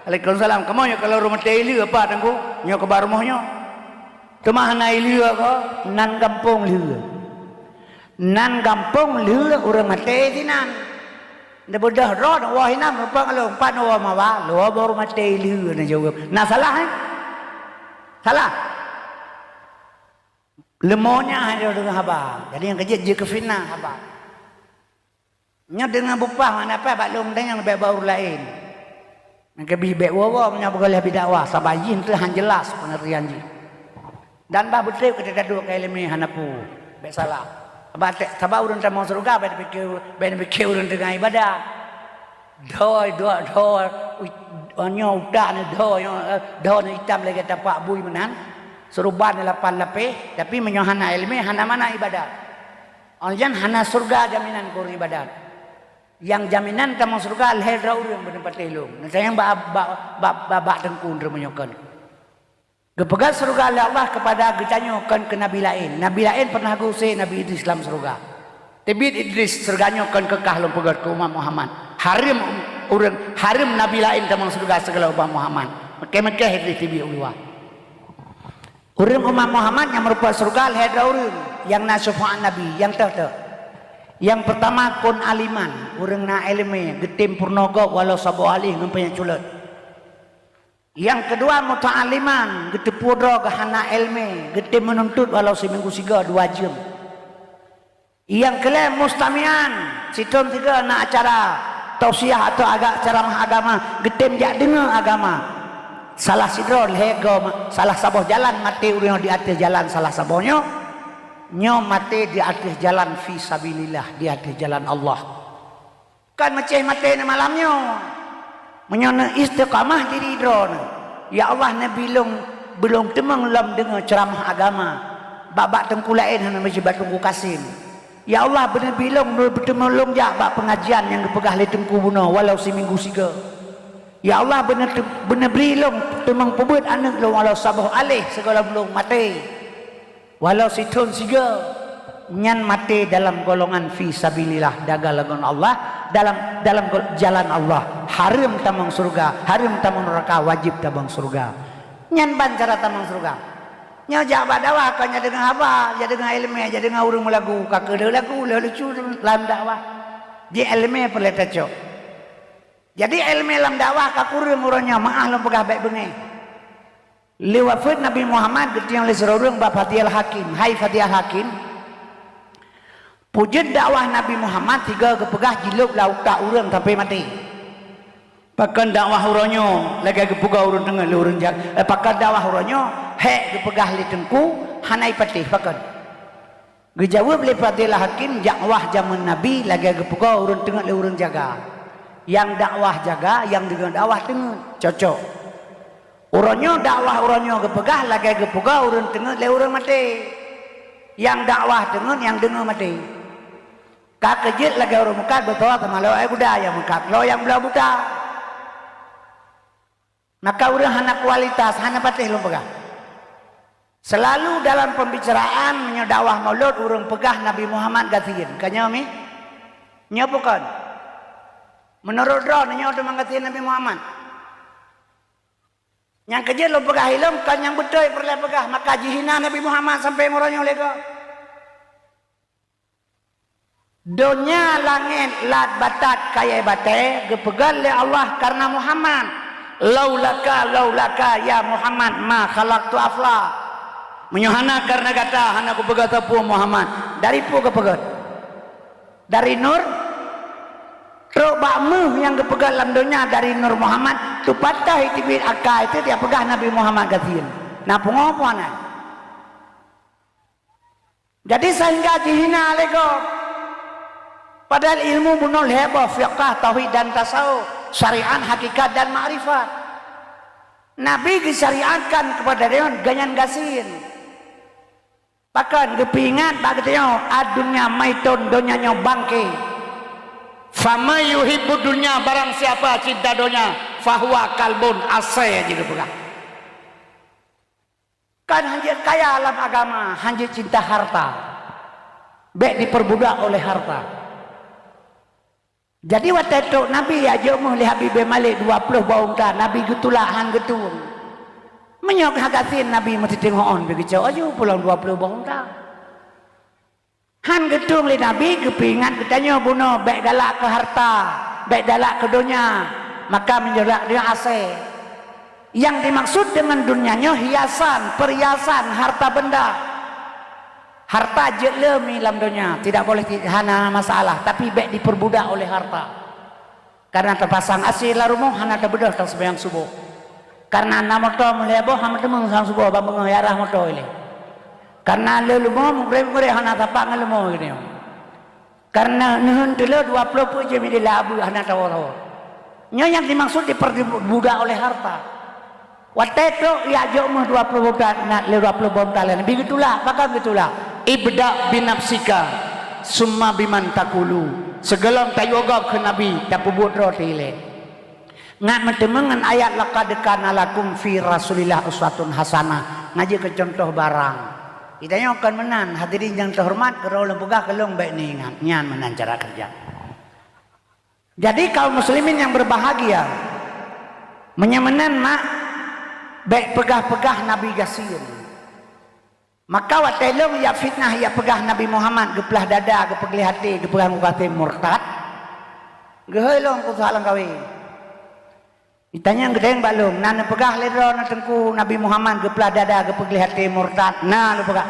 Waalaikumsalam. Kamu yo kalau rumah teh liu apa tangku? Nyo ke bar mohnya. Temah na liu ko nan kampung liu. Nan kampung liu urang mati sinan. Nda bodah ro wah hinam rupa kalau 4 wa mawa, lo baru mati liu na jawab. Nah salah salah. Lemonya hanya dengan haba. Jadi yang kejut je ke fitnah haba. Nya dengan bupah mana apa baklum dan yang lebih baru lain. Yang bibek wawa punya boleh bidakwah sabayin tu han jelas pengertian ji. Dan bah betul kita duduk ke ilmu hanapu. Baik salah. Sabah urun tak mau surga ben pikir urun dengan ibadah. Doi onyo udah ni do ni hitam lagi tapak bui menan suruban lapan lapeh tapi menyohana ilmi hana mana ibadat onjan hana surga jaminan kur ibadat
yang jaminan tamang surga alhera urang benempat telung nanti yang bak tengkun remenyokan gepegat surga oleh Allah kepada gecanyokan ke nabi lain pernah guse nabi Idris dalam surga tapi Idris surganyokan kekah lom pegat ke umat Muhammad harim nabi lain tamang surga segala umat Muhammad mekeh Idris tibi ulwa urang umat Muhammad yang merupakan surga alhera urang yang nasufa'an nabi yang yang pertama kun aliman urang na ilmu getim purnogo walau sabo alih ngumpanya culut yang kedua muta'aliman getim purno gahana ilmu getim menuntut walau seminggu 3 2 jam yang kelima mustamian situm 3 na acara tausiah atau ceramah agama getim jak dengar agama salah sidro lego salah saboh jalan mati urang di atas jalan salah sabohnya nyo mati di atas jalan fi sabilillah di atas jalan Allah kan macam mati ni malamnya menyana istiqamah diri drone ya Allah nabi belum temang lam dengar ceramah agama babak tengkulain hana masjid Batungku Kasim ya Allah benar bilong bertemu long jak bak pengajian yang dipegah le tengku buno walau seminggu 3 ya Allah benar bilong temang pebut anak lo walau sabuh alih segala belum mati walau situn 3 nyan mati dalam golongan fi sabilillah dagalagon Allah dalam jalan Allah harim tamang surga harim tamang neraka wajib tamang surga nyan ban cara tamang surga nya jabat dakwah kan nya dengan apa ya dengan ilmu ya dengan urang lagu ka keudeu lagu lucu dalam dakwah di ilmu peleta cok jadi ilmu dalam dakwah ka kurang urangnya maah lom pegah baik bengai lewat Nabi Muhammad getiang le serorong ba Fatihul Hakim hai Fatihul Hakim pujud dakwah Nabi Muhammad 3 gepegah jiluk lauk tak urang sampai mati pakan dakwah uronyo lagi gepegah urang tengah le urang jak pakan dakwah uronyo he gepegah le tengku hanai patih pakan gejawab le Fatihul Hakim dakwah zaman Nabi lagi gepegah urang tengah le urang jaga yang dakwah jaga yang dengan dakwah tengah cocok uronyo dakwah uronyo gepegah lagi gepegah urang tengah le urang mati yang dakwah tengah yang dengar mati kak kejit lagi urang mekat betul sama lo budaya mekat lo yang belah buta maka urang hana kualitas hana patih lo pegah selalu dalam pembicaraan menyodakwah maulud urang pegah Nabi Muhammad gatiin kanya mi nya bukan menurut ro nya udah menggatiin Nabi Muhammad yang kerja lo pegah ilmu kan yang betul perlu pegah maka jihina Nabi Muhammad sampai muronyo lego dunia langit lat batat kaya bate gepegal le Allah karena Muhammad laulaka ya Muhammad ma khalaqtu afla menyohana karena kata hana ku pegat pu Muhammad dari pu kepegat dari nur Rok bakmu yang kepegat dalam dunia dari Nur Muhammad tu patah itibit akal itu dia pegah Nabi Muhammad gatin. Nah pengopo na. Jadi sehingga dihina lego. Padahal ilmu bunul heboh fiqh tauhid dan tasawuf, syariat hakikat dan ma'rifat. Nabi disyariatkan kepada dia ganyan gasin. Bahkan kepingat bagitnya adunya maitun donyanya bangke. Fama yuhibbu dunya barang siapa cinta dunia fahuwa kalbun asai aja dipegang kan hanjir kaya alam agama hanjir cinta harta baik diperbudak oleh harta jadi waktu itu Nabi aja mau lihat Habib Malik 20 baungka Nabi gitulah hang getul menyok hagasin Nabi mesti tengokon begitu aja pulang 20 baungka han gedung li Nabi kepingan katanya bunuh baik dalak ke harta baik dalak ke dunia maka menjerak dia ase yang dimaksud dengan dunianya hiasan perhiasan harta benda harta jelemi dalam dunia tidak boleh hana masalah tapi baik diperbudak oleh harta karena terpasang asih la rumah hana terbedah tang sembahyang subuh karena nama to meleboh hama temung sang subuh bambang yarah moto ini karena lelumo mure hana tapak ngelumo gini karena nuhun dulu 20 pun je mili labu hana tawar nya yang dimaksud diperbudak oleh harta waktu itu ya jo mah 20 bukan nak 20 bom talen begitulah maka begitulah ibda binafsika
summa biman takulu segelom tayoga ke nabi tapubut roti le ngat mentemengan ayat laqad kana lakum fi rasulillah uswatun hasanah ngaji ke contoh barang ditanya akan menan hadirin yang terhormat kalau lempegah kelong baik ni ingat nyan menan cara kerja. Jadi kaum muslimin yang berbahagia menyamanan mak baik pegah-pegah Nabi Gasir. Maka watelong ya fitnah ya pegah Nabi Muhammad geplah dada gepegli hati gepegah mukate murtad. Gehelong ku salang kawi. Ditanya gedeng balung nana pegah ledro na tengku Nabi Muhammad geplah dada gepegli hati murtad. Nah lu pegah.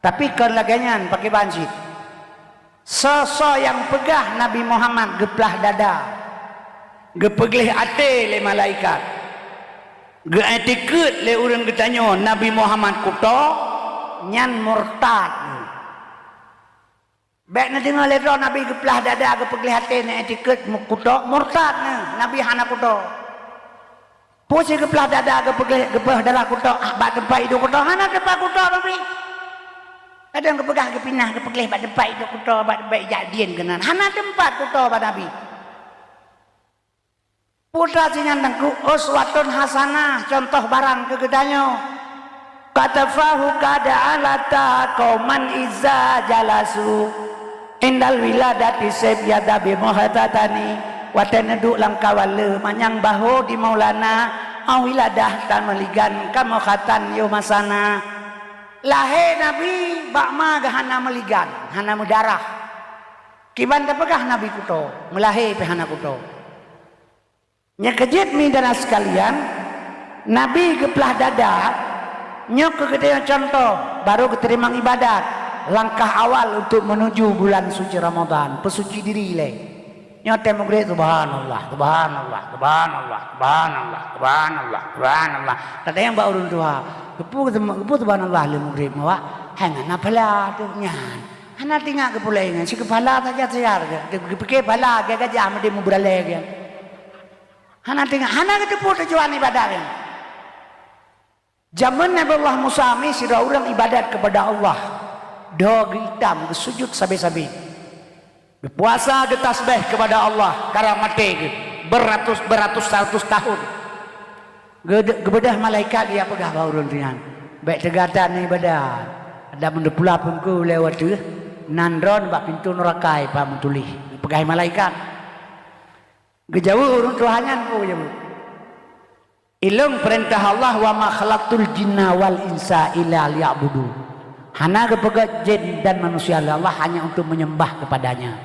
Tapi kan laganyan pakai banjir. Sosok yang pegah Nabi Muhammad geplah dada gepegli hati le malaikat. Geetikut le urang getanyo Nabi Muhammad kuto nyan murtad. Baik na dengar le Nabi geplah dada gepegli hati ne etikut kuto murtad ne Nabi hana kuto. Pusi geplah dada gepegli dada kuto bak depai itu kuto hana depai kuto Nabi. Kadang gepegah gepinah gepegli bak depai itu kuto bak depai jadian genan hana tempat kuto bak Nabi. Putra sinyandangku uswatun hasanah contoh barang kegedanyo katafahu kada alata kauman iza jalasu indal wiladati sebyada bimuhatatani watenedu langkawale manyang baho di maulana awiladah tan meligan kamuhatan yomasana lahe nabi bakma gahana meligan hana mudarah kiban tepegah nabi kuto melahe pehana kuto. Nya kejit midana sekalian Nabi geplah dada nyok kegedean contoh baru keterima ibadat langkah awal untuk menuju bulan suci Ramadan pesuci diri le nyote mugre subhanallah subhanallah subhanallah subhanallah subhanallah subhanallah tadi yang baurun tua gepu subhanallah le mugre mawa hangana pala tu nyan hana tinggal kepulai si kepala saja sayar ke kepala ke gajah mesti mubrale ke hana tinggal hana keteput tujuan ibadah kan. Zaman Nabi Allah Musa sira urang ibadat kepada Allah. Dog hitam sujud sabi-sabi. Berpuasa ge tasbih kepada Allah karena mati ge beratus tahun. Gebedah malaikat dia pegah baurun rian. Baik tegatan ibadat. Ada mendepula pungku lewat tu nandron bak pintu neraka pa mentulih. Pegah malaikat. Gejauh urun tuhanyan ku jamu. Ilung perintah Allah wa ma khalaqtul jinna wal insa illa liya'budu. Hana kepegat jin dan manusia Allah hanya untuk menyembah kepadanya.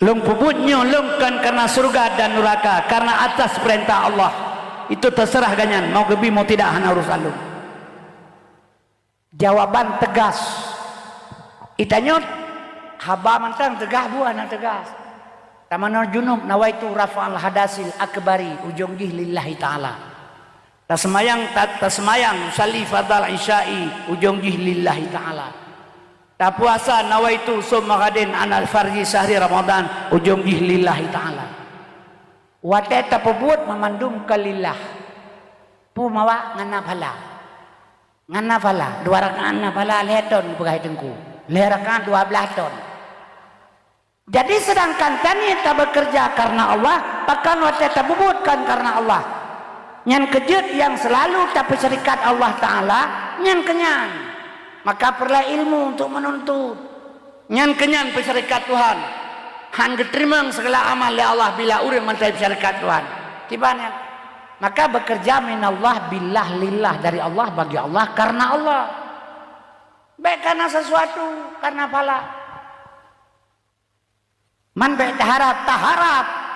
Lung puputnya lungkan karena surga dan neraka karena atas perintah Allah. Itu terserah ganyan mau gebi mau tidak hana urusan lung. Jawaban tegas. Itanyot haba mantang tegah buana tegas. Tamanul junub nawaitu rafa'al hadasil akbari ujung jih lillahi ta'ala. Tasmayang sali fardal isya'i ujung jih lillahi ta'ala. Ta puasa nawaitu summa gadin anal farji sahri Ramadan ujung jih lillahi ta'ala. Wate tapubut memandum kalillah. Pu mawa ngana phala. Ngana phala 2 rakaat na phala leton pegai tengku. Le rakaat 12 ton. Jadi sedangkan tani tak bekerja karena Allah, bahkan wate tak bubutkan karena Allah. Nyan kejut yang selalu tak berserikat Allah Ta'ala, nyan kenyan. Maka perlah ilmu untuk menuntut. Nyan kenyan berserikat Tuhan. Han geterimang segala amal ya Allah bila urang mantai berserikat Tuhan. Tibanya. Maka bekerja minallah billah lillah dari Allah bagi Allah karena Allah. Baik karena sesuatu, karena pala. Man baik taharap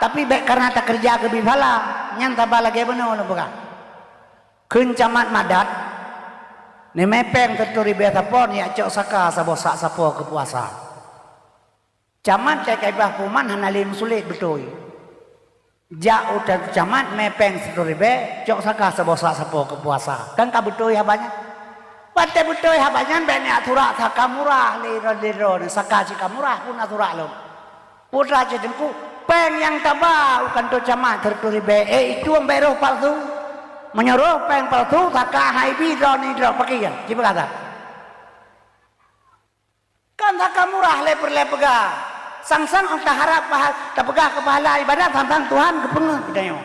tapi baik karena tak kerja ke bifala nyan tabala ge beno lo bukan kencamat madat ne mepeng teturi betapon ya cok saka sabosak sapo ke puasa camat cek ibah puman hanalim sulit betul ja udah camat mepeng teturi be cok saka sabosak sapo ke puasa kan ka betul ya banyak wate betul ya banyak be ne atura sakamurah liro saka cikamurah pun atura lo putra jadengku peng yang tabau kan to camat terturi be itu ang beroh palsu menyuruh peng palsu taka haibi drone pakai ya coba kata tak murah leper-lepega. Sang-sang orang tak harap tak pegah ke pahala ibadat tentang Tuhan kepengeh kitanya.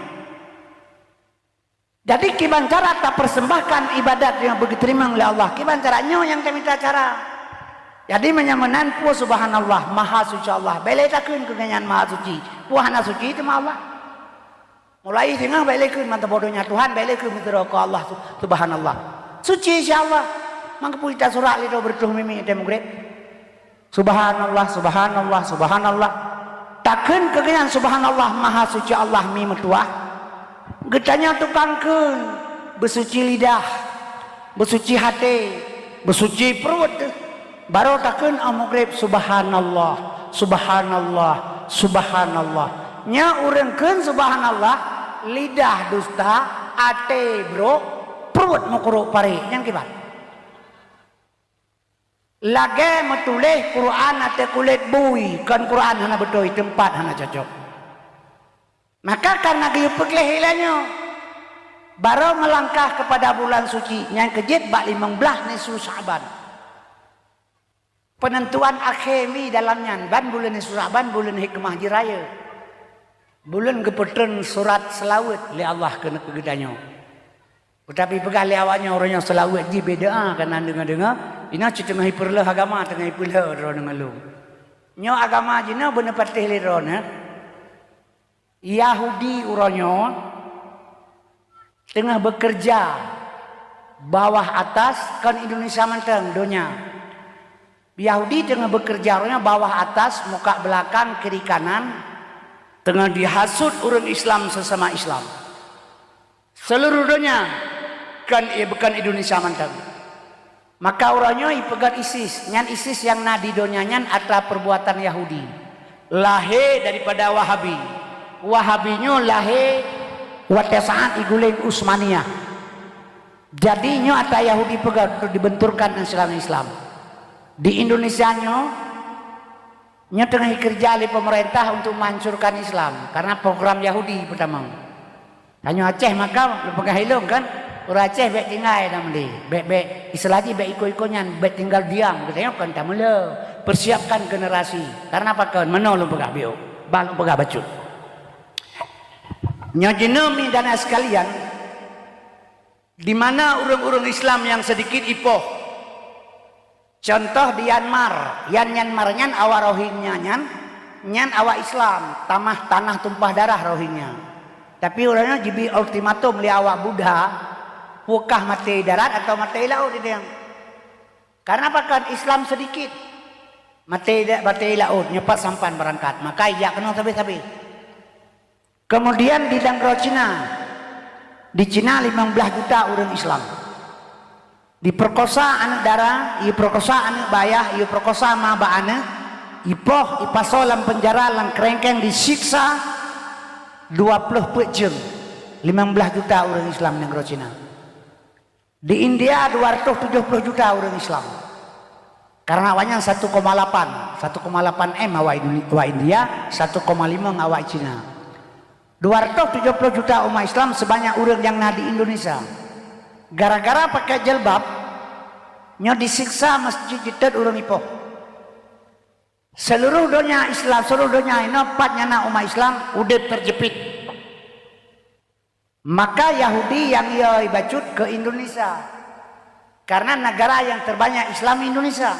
Jadi kiban cara tak persembahkan ibadat yang diterima oleh Allah. Kiban caranya yang kita minta cara. Jadi menyamanan puas subhanallah maha suci Allah. Belai takun keganyan maha suci. Puahana suci itu Allah. Mulai tengah belai kun mantap bodohnya Tuhan. Belai kun minta ke Allah subhanallah. Suci insyaAllah. Maka kita surat itu bertuh mimi demokrat. Subhanallah, subhanallah, subhanallah. Takkan keganyan subhanallah maha suci Allah mi metuah. Getanya tukangkeun bersuci lidah, bersuci hati, bersuci perut. Baru takkan amugrib subhanallah, subhanallah, subhanallah. Nya urangkeun subhanallah, lidah dusta, hati bro, perut mukuruk pari. Yang kibat. Lagi metulih Quran atau kulit bui, kan Quran hana betul tempat hana cocok. Maka karena dia pekleh hilangnya, baru melangkah kepada bulan suci yang kejit bak 15 nisu Sa'ban. Penentuan akhir mi dalamnya ban bulan nisu Sa'ban bulan hikmah jiraya. Bulan kepetren surat selawat li Allah kena kegedanya. Tetapi pegali awaknya orangnya selawat di beda kan dengar-dengar ina tengah hiperlah agama tengah hiperlah orang dengan lu. Nyo agama jina bener patih lirona. Yahudi orangnya tengah bekerja bawah atas kan Indonesia manteng dunia. Yahudi tengah bekerja orangnya bawah atas muka belakang kiri kanan tengah dihasut orang Islam sesama Islam. Seluruh dunia kan bukan Indonesia mantap. Maka orangnya ipegat ISIS, nyan ISIS yang nadi donyanyan adalah perbuatan Yahudi. Lahir daripada Wahabi. Wahabinya lahir watesaan iguling Utsmaniyah. Jadinya ada Yahudi pegat untuk dibenturkan Islam. Di Indonesianya nya tengah kerja oleh pemerintah untuk menghancurkan Islam karena program Yahudi pertama. Hanya Aceh maka lepegah hilung kan. Orang Aceh baik tinggal dah meli. Baik istilahnya baik ikut-ikutnya, baik tinggal diam. Katanya kan tak mula. Persiapkan generasi. Karena apa kan? Mana lu pegah biu? Bang lu pegah bacut. Nyajinami dan sekalian, di mana orang-orang Islam yang sedikit ipoh. Contoh di Myanmar, Myanmar awak Rohingya nyan awak Islam, tanah tumpah darah Rohingya. Tapi orangnya jibi ultimatum li awak Buddha. Pukah mati darat atau mati laut itu yang. Karena apa kan Islam sedikit. Mati laut nyepat sampan berangkat. Maka ia kena sabi-sabi. Kemudian di Dangro Cina. Di Cina 15 juta orang Islam. Diperkosa anak darah, diperkosa anak bayah, diperkosa maba anak. Ipoh, ipaso dalam penjara, dalam kerengkeng disiksa 20 jam. 15 juta orang Islam di Dangro Cina. Di India 270 juta orang Islam. Karena awalnya 1,8 M awak India, 1,5 awak Cina. 270 juta umat Islam sebanyak orang yang ada di Indonesia. Gara-gara pakai jilbab, nyo disiksa masjid jidat orang ipoh. Seluruh dunia Islam, seluruh dunia ini patnya umat Islam udah terjepit. Maka Yahudi yang ia bacut ke Indonesia. Karena negara yang terbanyak Islam Indonesia.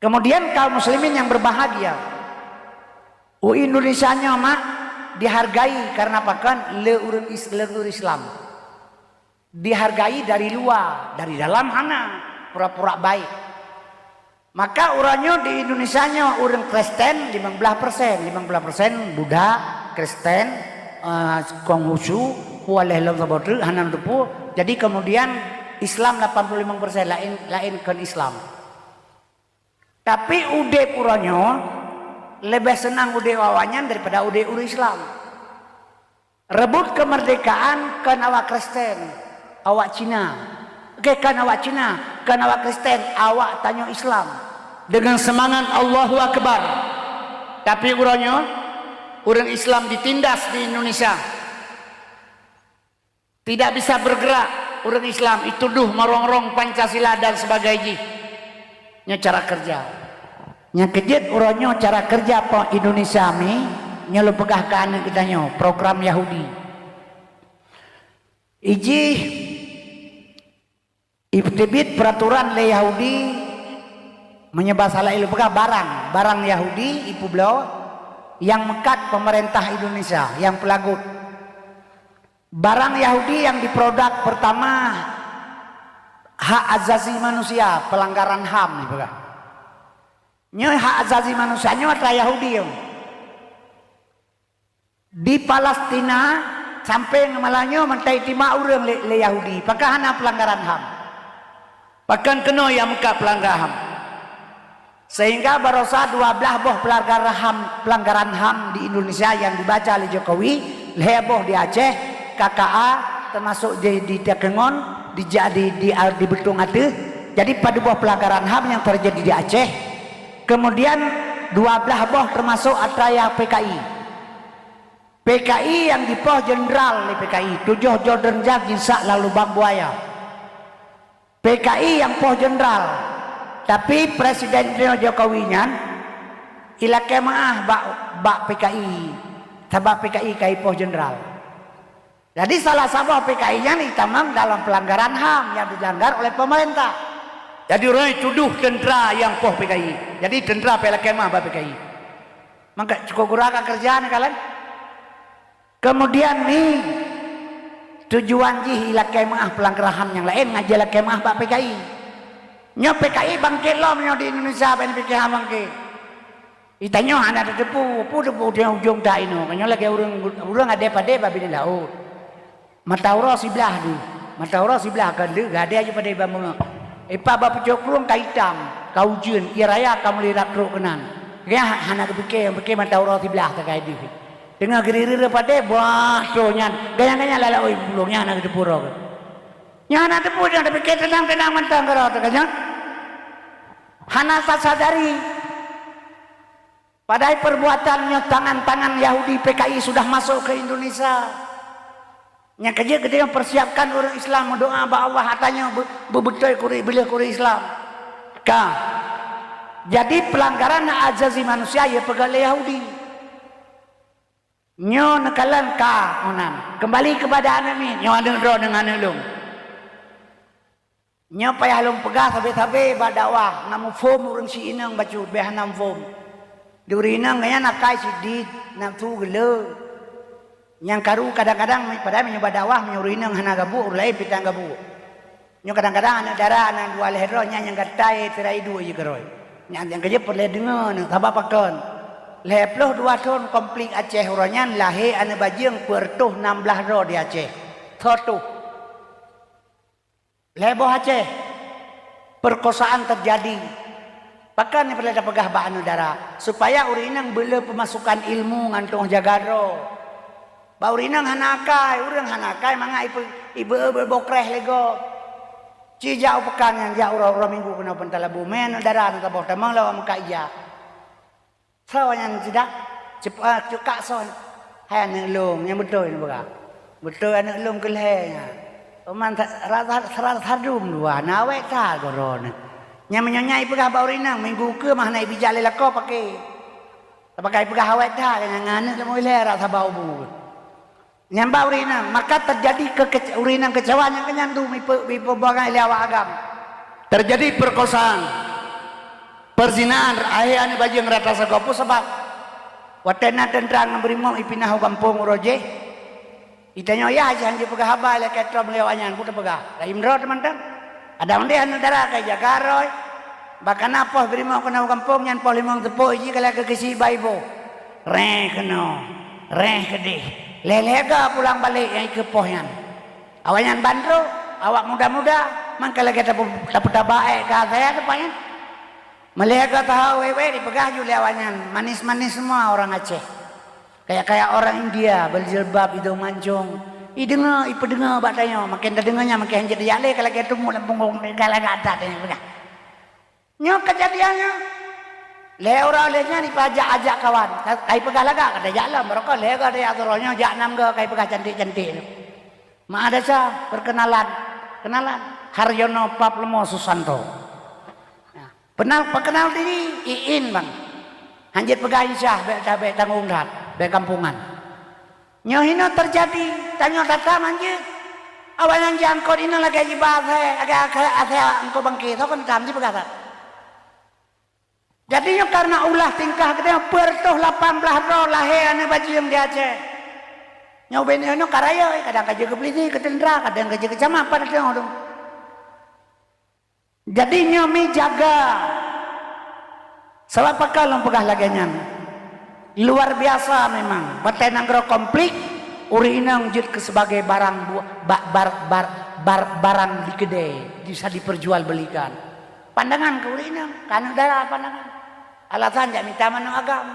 Kemudian kaum muslimin yang berbahagia. Indonesia nya mak dihargai karena apa kan leur Islam. Dihargai dari luar, dari dalam hana pura-pura baik. Maka orangnya di Indonesia nya orang Kristen 15%, 15% Buddha, Kristen, Konghucu, Waleh Lam Sabotru, Hanan Tupu. Jadi kemudian Islam 85% lain kan Islam. Tapi ude puranyo lebih senang ude wawanyan daripada ude uru Islam. Rebut kemerdekaan kan awak Kristen, awak Cina. Oke kan awak Cina, kan awak Kristen, awak tanyo Islam. Dengan semangat Allahu Akbar. Tapi uranyo orang Islam ditindas di Indonesia. Tidak bisa bergerak orang Islam, dituduh merongrong Pancasila dan sebagainya. nya cara kerja nya kejut uronyo cara kerja po Indonesia mi nya lu pegah kan kita nyo program Yahudi iji ibtibit peraturan le Yahudi menyebab salah ilu pegah barang Yahudi ipu belau yang mekat pemerintah Indonesia yang pelagut barang Yahudi yang diproduk pertama hak asasi manusia pelanggaran HAM nih pegah nyo hak asasi manusia nyo adalah Yahudi yo. Di Palestina sampai ngemalanyo mentai tima urang le Yahudi pakah hana pelanggaran HAM pakan kena yang muka pelanggaran HAM sehingga barosa 12 boh pelanggaran HAM di Indonesia yang dibaca oleh Jokowi leboh di Aceh KKA termasuk di Tekengon di Betung Ate jadi pada buah pelanggaran HAM yang terjadi di Aceh kemudian 12 boh termasuk atraya PKI yang dipoh jenderal di PKI 7 Jordan Jagisa lalu Bang Buaya PKI yang poh jenderal tapi Presiden Jokowi nya ila kemaah bak PKI sabab PKI kai poh jenderal jadi salah satu PKI nya ditamang dalam pelanggaran HAM yang dilanggar oleh pemerintah jadi orang tuduh tentara yang poh PKI jadi tentara pela kemah bak PKI maka cukup guraka kerjaan kalian kemudian nih tujuan jih ila kemah pelanggaran yang lain ngajala kemah bak PKI nyo PKI bangkit lo nyo di Indonesia ben PKI bangkit itanyo ada depu di ujung dah ino kanyo lagi urang ada pada babi laut matauro sebelah du matauro sebelah kan lu gade aja pada bamu ipa bab jokrung kaitam kaujun iraya kamu lirak ro kenan ya hana kepikir matauro sebelah terkait di dengan geriri pada buah sonyan gaya-gaya lala oi bulungnya anak di pura nya anak di pura tapi kita tenang mentang karo terkanya hana sadari padahal perbuatannya tangan-tangan Yahudi PKI sudah masuk ke Indonesia nya kerja gede persiapkan orang Islam doa ba Allah hatanya bebetul kuri Islam jadi pelanggaran asasi manusia ya pegal Yahudi nyo nekalan onan kembali kepada anami nyo ada ro dengan ulung nyo payah lung pegah sabe-sabe badakwah namu form urang si inang bacu behanam form durinang kaya nakai sidit nafsu gele yang karu kadang-kadang pada menyoba dakwah menyurinang hana gabu ulai pitang gabu nyo kadang-kadang anak darah anak dua lehro yang gatai tirai dua je geroi yang kerja perle dengar sabab pakon leploh 2 tahun komplit Aceh uranyan lahe ane bajing pertuh 16 ro di Aceh thotuh leboh Aceh perkosaan terjadi bahkan perlu ada pegah ba anu dara supaya urinang bela pemasukan ilmu ngantung jaga ro ba urinang hanakai urang hanakai manga ibu berbokreh lego cijau pekan yang jauh ro minggu kena pentala bumen dara anu tabok tamang lawa muka iya sawanyan tidak cepat cukak son hai anak lung yang betul ni bega betul anak lung kelehnya oman rata harum dua nawe ta goron nya menyonyai pegah baurinang minggu ke mah naik bijak lelako pakai pegah awet ta yang ngane lemo lera sabau bu nya baurinang maka terjadi urinang kecewaan yang kenyandu mi pembangai lewa agam terjadi perkosaan perzinaan ayah ni baju yang rata segopo sebab watena tentang berimo ipinah kampung roje itanya ya janji pegah haba le ketrom lewanyan puta pegah lain ro teman-teman ada onde anu dara kay jagaroy bahkan apa berimo kena kampung nyan po limong tepo iki kala kekesi baibo reh keno reh gede lelega pulang balik yang ke pohyan awanyan bandro awak muda-muda mangkala kita dapat baik ka saya depannya Melihat tahu wewe dipegah juga lewanyan manis-manis semua orang Aceh kayak orang India berjilbab itu mancung idengar ipedengar batanya makin terdengarnya makin jadi jale kalau kita mau punggung kalau nggak ada pegah nyok kejadiannya leora lehnya dipajak-ajak kawan kai pegah laga kata jalan mereka lega ada aturannya jak 6 ke kai pegah cantik-cantik mak ada kenalan Haryono Paplemo Susanto Perkenal diri, Iin bang. Hanjit pegawai syah, bek tanggung dat, bek kampungan. Nyohino terjadi, tanya datang hanjit. Awan yang jangkut ini lagi jibah agak engkau bangkit, kau kan tamsi berkata. Jadinya karena ulah tingkah kita pertuh 18 roh lahir ane baju yang dia Aceh. Nyobain ini karaya, kadang kerja ke Peliti, ke Tendra, kadang kerja ke Camak, pada tengok dong. Jadi nyomi jaga. Sebab apa kalau pegah laganya? Luar biasa memang. Partai nanggro konflik, uri inang jut ke sebagai barang barang di kedai bisa diperjualbelikan. Pandangan ke uri inang, karena darah pandangan. Alasan jak minta manu agama.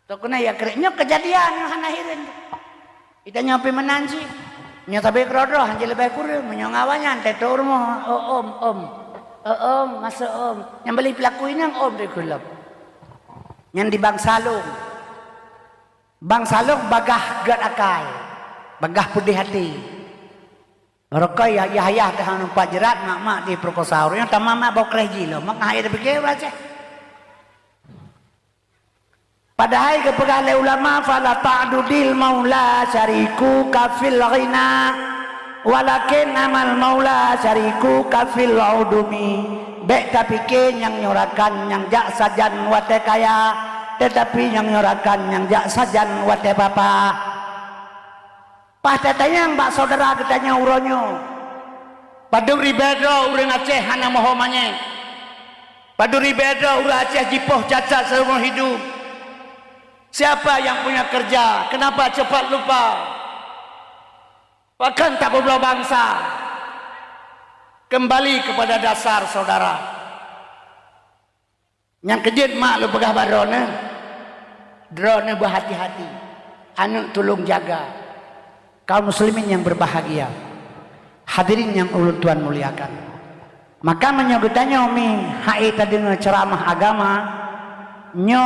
Tu kena ya kereknya kejadian yang hanahirin. Kita nyopi menanji. Nyata baik rodoh, hanya lebih kurang. Menyongawanya, ante turmo, om, masa om. Yang beli pelaku ini yang om dikulap. Yang di Bang Salung. Bang Salung bagah gad akal. Bagah putih hati. Rokai ya dah numpak jerat mak di prokosaur. Yang tamam mak bawa kerja lo. Mak ayah dah fikir baca. Padahal kepada ulama fala ta'dudil maula syariku kafil ghina walakin amal maula syariku kafil udumi. Bek tapi ke yang nyorakan yang jak sajan wate kaya, tetapi yang nyorakan yang jak sajan wate bapa. Pas datanya mbak saudara katanya uronyo. Paduri bedo urang Aceh hana mohomanya. Paduri bedo urang Aceh jipoh cacat seumur hidup. Siapa yang punya kerja? Kenapa cepat lupa? Bahkan tak berbela bangsa. Kembali kepada dasar saudara. Yang kejut mak lu pegah drone. Drone berhati-hati. Anak tolong jaga. Kaum muslimin yang berbahagia. Hadirin yang ulun Tuhan muliakan. Maka menyebutnya umi hai tadi ceramah agama. Nyo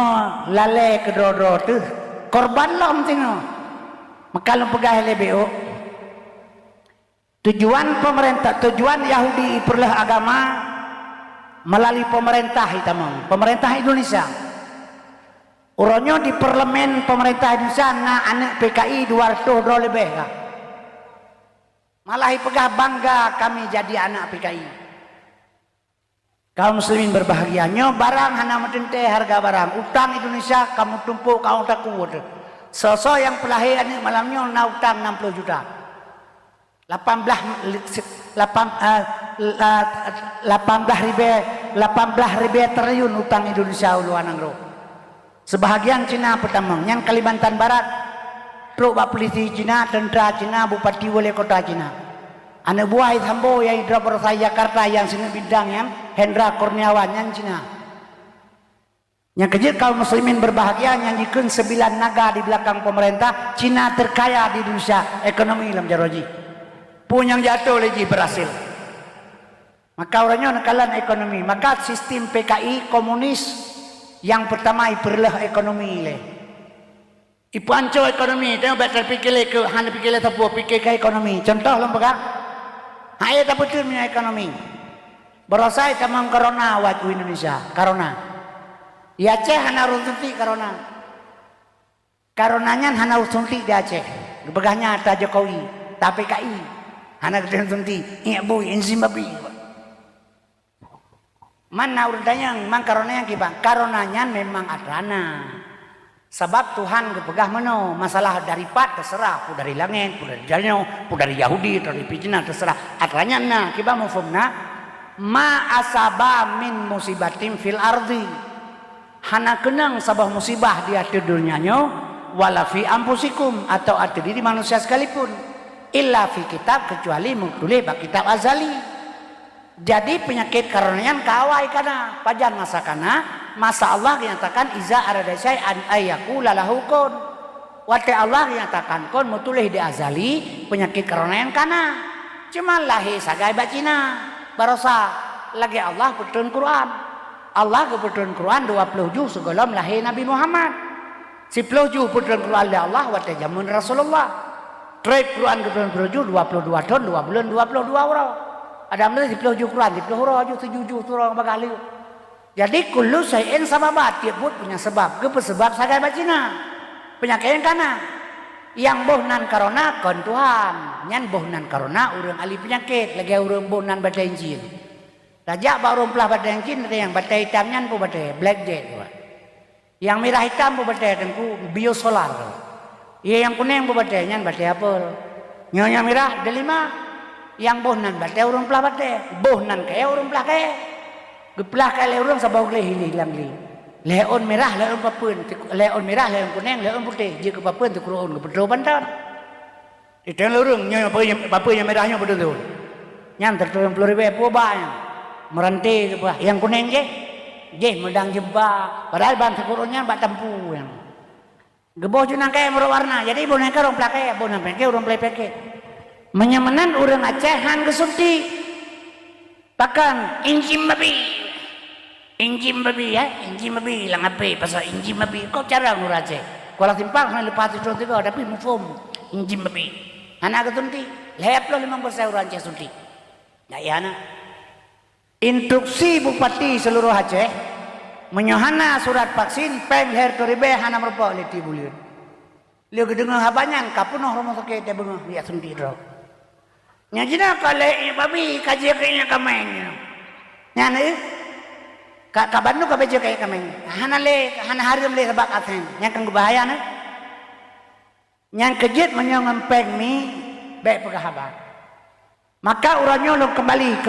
lale kedoro tu korban lom tino maka lu pegah LBO tujuan Yahudi perlah agama melalui pemerintah pemerintah Indonesia uronyo di parlemen pemerintah Indonesia na anak PKI 200 lebih lah. Malah pegah bangga kami jadi anak PKI. Kaum muslimin berbahagianya barang hana metente harga barang utang Indonesia kamu tumpuk kamu tak kuat. Sosok yang pelahir ini malamnya na utang 60 juta. 18 ribu triliun utang Indonesia uluan angro. Sebahagian Cina pertama, yang Kalimantan Barat, truk polisi Cina, tentara Cina, bupati wali kota Cina. Anak buah Hambo yang driver saya Jakarta yang sini bidang yang Hendra Kurniawan yang Cina. Yang kecil kaum muslimin berbahagia nyanyikan 9 naga di belakang pemerintah. Cina terkaya di Indonesia ekonomi dalam jaroji. Pun yang jatuh lagi berhasil. Maka orangnya nekalan ekonomi. Maka sistem PKI komunis yang pertama iperlah ekonomi le. Ipanco ekonomi. Tengok betul pikir ke hanya pikir le tapu pikir ke ekonomi. Contoh lembaga. Hai tak betul punya ekonomi. Berasai tamang corona wajib Indonesia. Corona. Ya Aceh hana runtuti corona. Coronanya hana runtuti di Aceh. Begahnya ada Jokowi. Tapi PKI hana runtuti. Iya bu, enzim babi. Mana urutnya mang coronanya kibang. Coronanya memang adana. Sebab Tuhan kepegah meno masalah daripat terserah pu dari langit pu dari jalnya pu dari Yahudi dari Cina terserah atranya nah kiba mafhumna ma asaba min musibatin fil ardi hana kenang sabah musibah di atas dunianya wala fi ampusikum atau atas diri manusia sekalipun illa fi kitab kecuali mutulih bak kitab azali. Jadi penyakit karenanya kawai kana pajan masa kana masa Allah menyatakan iza arada syai'an ayyakula lahu kun. Wate Allah menyatakan kun mutulih di azali penyakit karenanya kana. Cuma lahi sagai bacina barosa lagi Allah berturun Quran. Allah berturun Quran 20 juz sebelum lahir Nabi Muhammad. 10 juz berturun Quran oleh Allah wate jamun Rasulullah. Trade Quran berturun juz 22 tahun 2 bulan 22 orang. Ada ambil 10 juz Quran, 10 huruf 7 juz surah bagaliu. Jadi kullu syai'in sababat, tiap but punya sebab. Ke sebab sagai bacina. Penyakit yang kana. Yang bohnan karona kon Tuhan. Nyan bohnan karona urang ahli penyakit, lagi urang bohnan badai jin. Raja baru pelah badai jin, yang badai hitam nyan pu badai black jet. Yang merah hitam pu badai tengku biosolar. Iya yang kuning pu badai nyan badai apa? Nyonya merah delima. Yang bohnan badai urang pelah badai. Bohnan kaya urang pelah kaya. Gepelah kaya urang sabau gleh hilang li. Leon merah, leon papun, leon merah, leon kuning, leon putih. Jika papun tu kurun, kebetul bantan. Itu yang lurung, nyonya papun yang merahnya betul tu. Yang tertulis peluru bepo banyak, merantai apa? Yang kuning je medang jempa. Padahal ban sekurunnya bak tempu yang. Geboh cunang kaya berwarna, jadi boneka orang pelakaya, boneka peke orang pelakaya. Menyamanan orang Aceh han kesunti. Bahkan injim babi. Injim babi ya, injim babi lang apa? Pasal injim babi, kau cara ngurace. Kalau timpang hanya lepas itu tiga, tapi mufum injim babi. Anak ketunti, lehap lo 50% orang Aceh sunti. Ya ya na. Instruksi Bupati seluruh Aceh menyohana surat vaksin peng her toribe hana merpa leti buliun. Leo kedengar habanyan kapunoh rumah sakit dia bengah dia sunti ro. Nyajina kale babi kaji kayaknya kameng. Nyane Kak Bandung ka bejo kay kameng. Hana harim le sabak asen. Yang kang bahaya na. Yang kejit menyong empeng mi baik pegahaba. Maka uranyo lo kembali.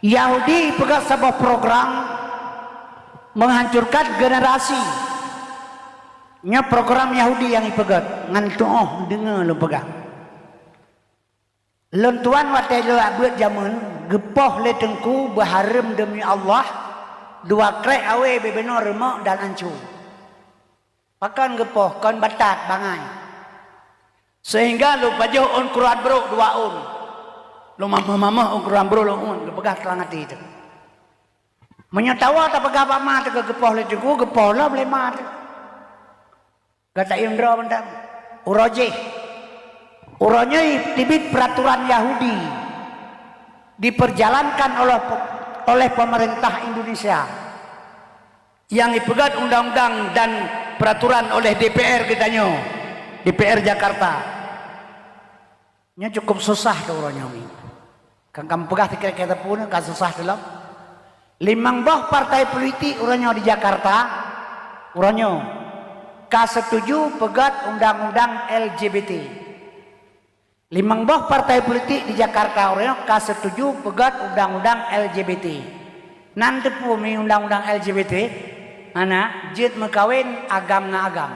Yahudi pegang sebuah program menghancurkan generasi. Nya program Yahudi yang ipegat ngan tuoh dengar lo pegang. Lentuan watai lo abut zaman gepoh le tengku berharem demi Allah dua krek awe bebeno remak dan ancur. Pakan gepoh kon batat bangai. Sehingga lu bajo on Quran bro 2 on. Lu mama on Quran bro lu on pegah terang hati itu. Menyatawa tak pegah apa mah ke gepoh le tengku gepoh lah boleh mah. Kata Indra bentar. Uranya tibit peraturan Yahudi diperjalankan oleh pemerintah Indonesia yang dipegat undang-undang dan peraturan oleh DPR kitanya, DPR Jakarta. Nya cukup susah ke uranya ini. Kang pegah kira-kira pun kan susah dalam. Limang bah partai politik uranya di Jakarta, uranya setuju pegat undang-undang LGBT. Limang bah partai politik di Jakarta orang setuju pegat undang-undang LGBT. Nanti pun undang-undang LGBT, anak jid mekawin agam na agam.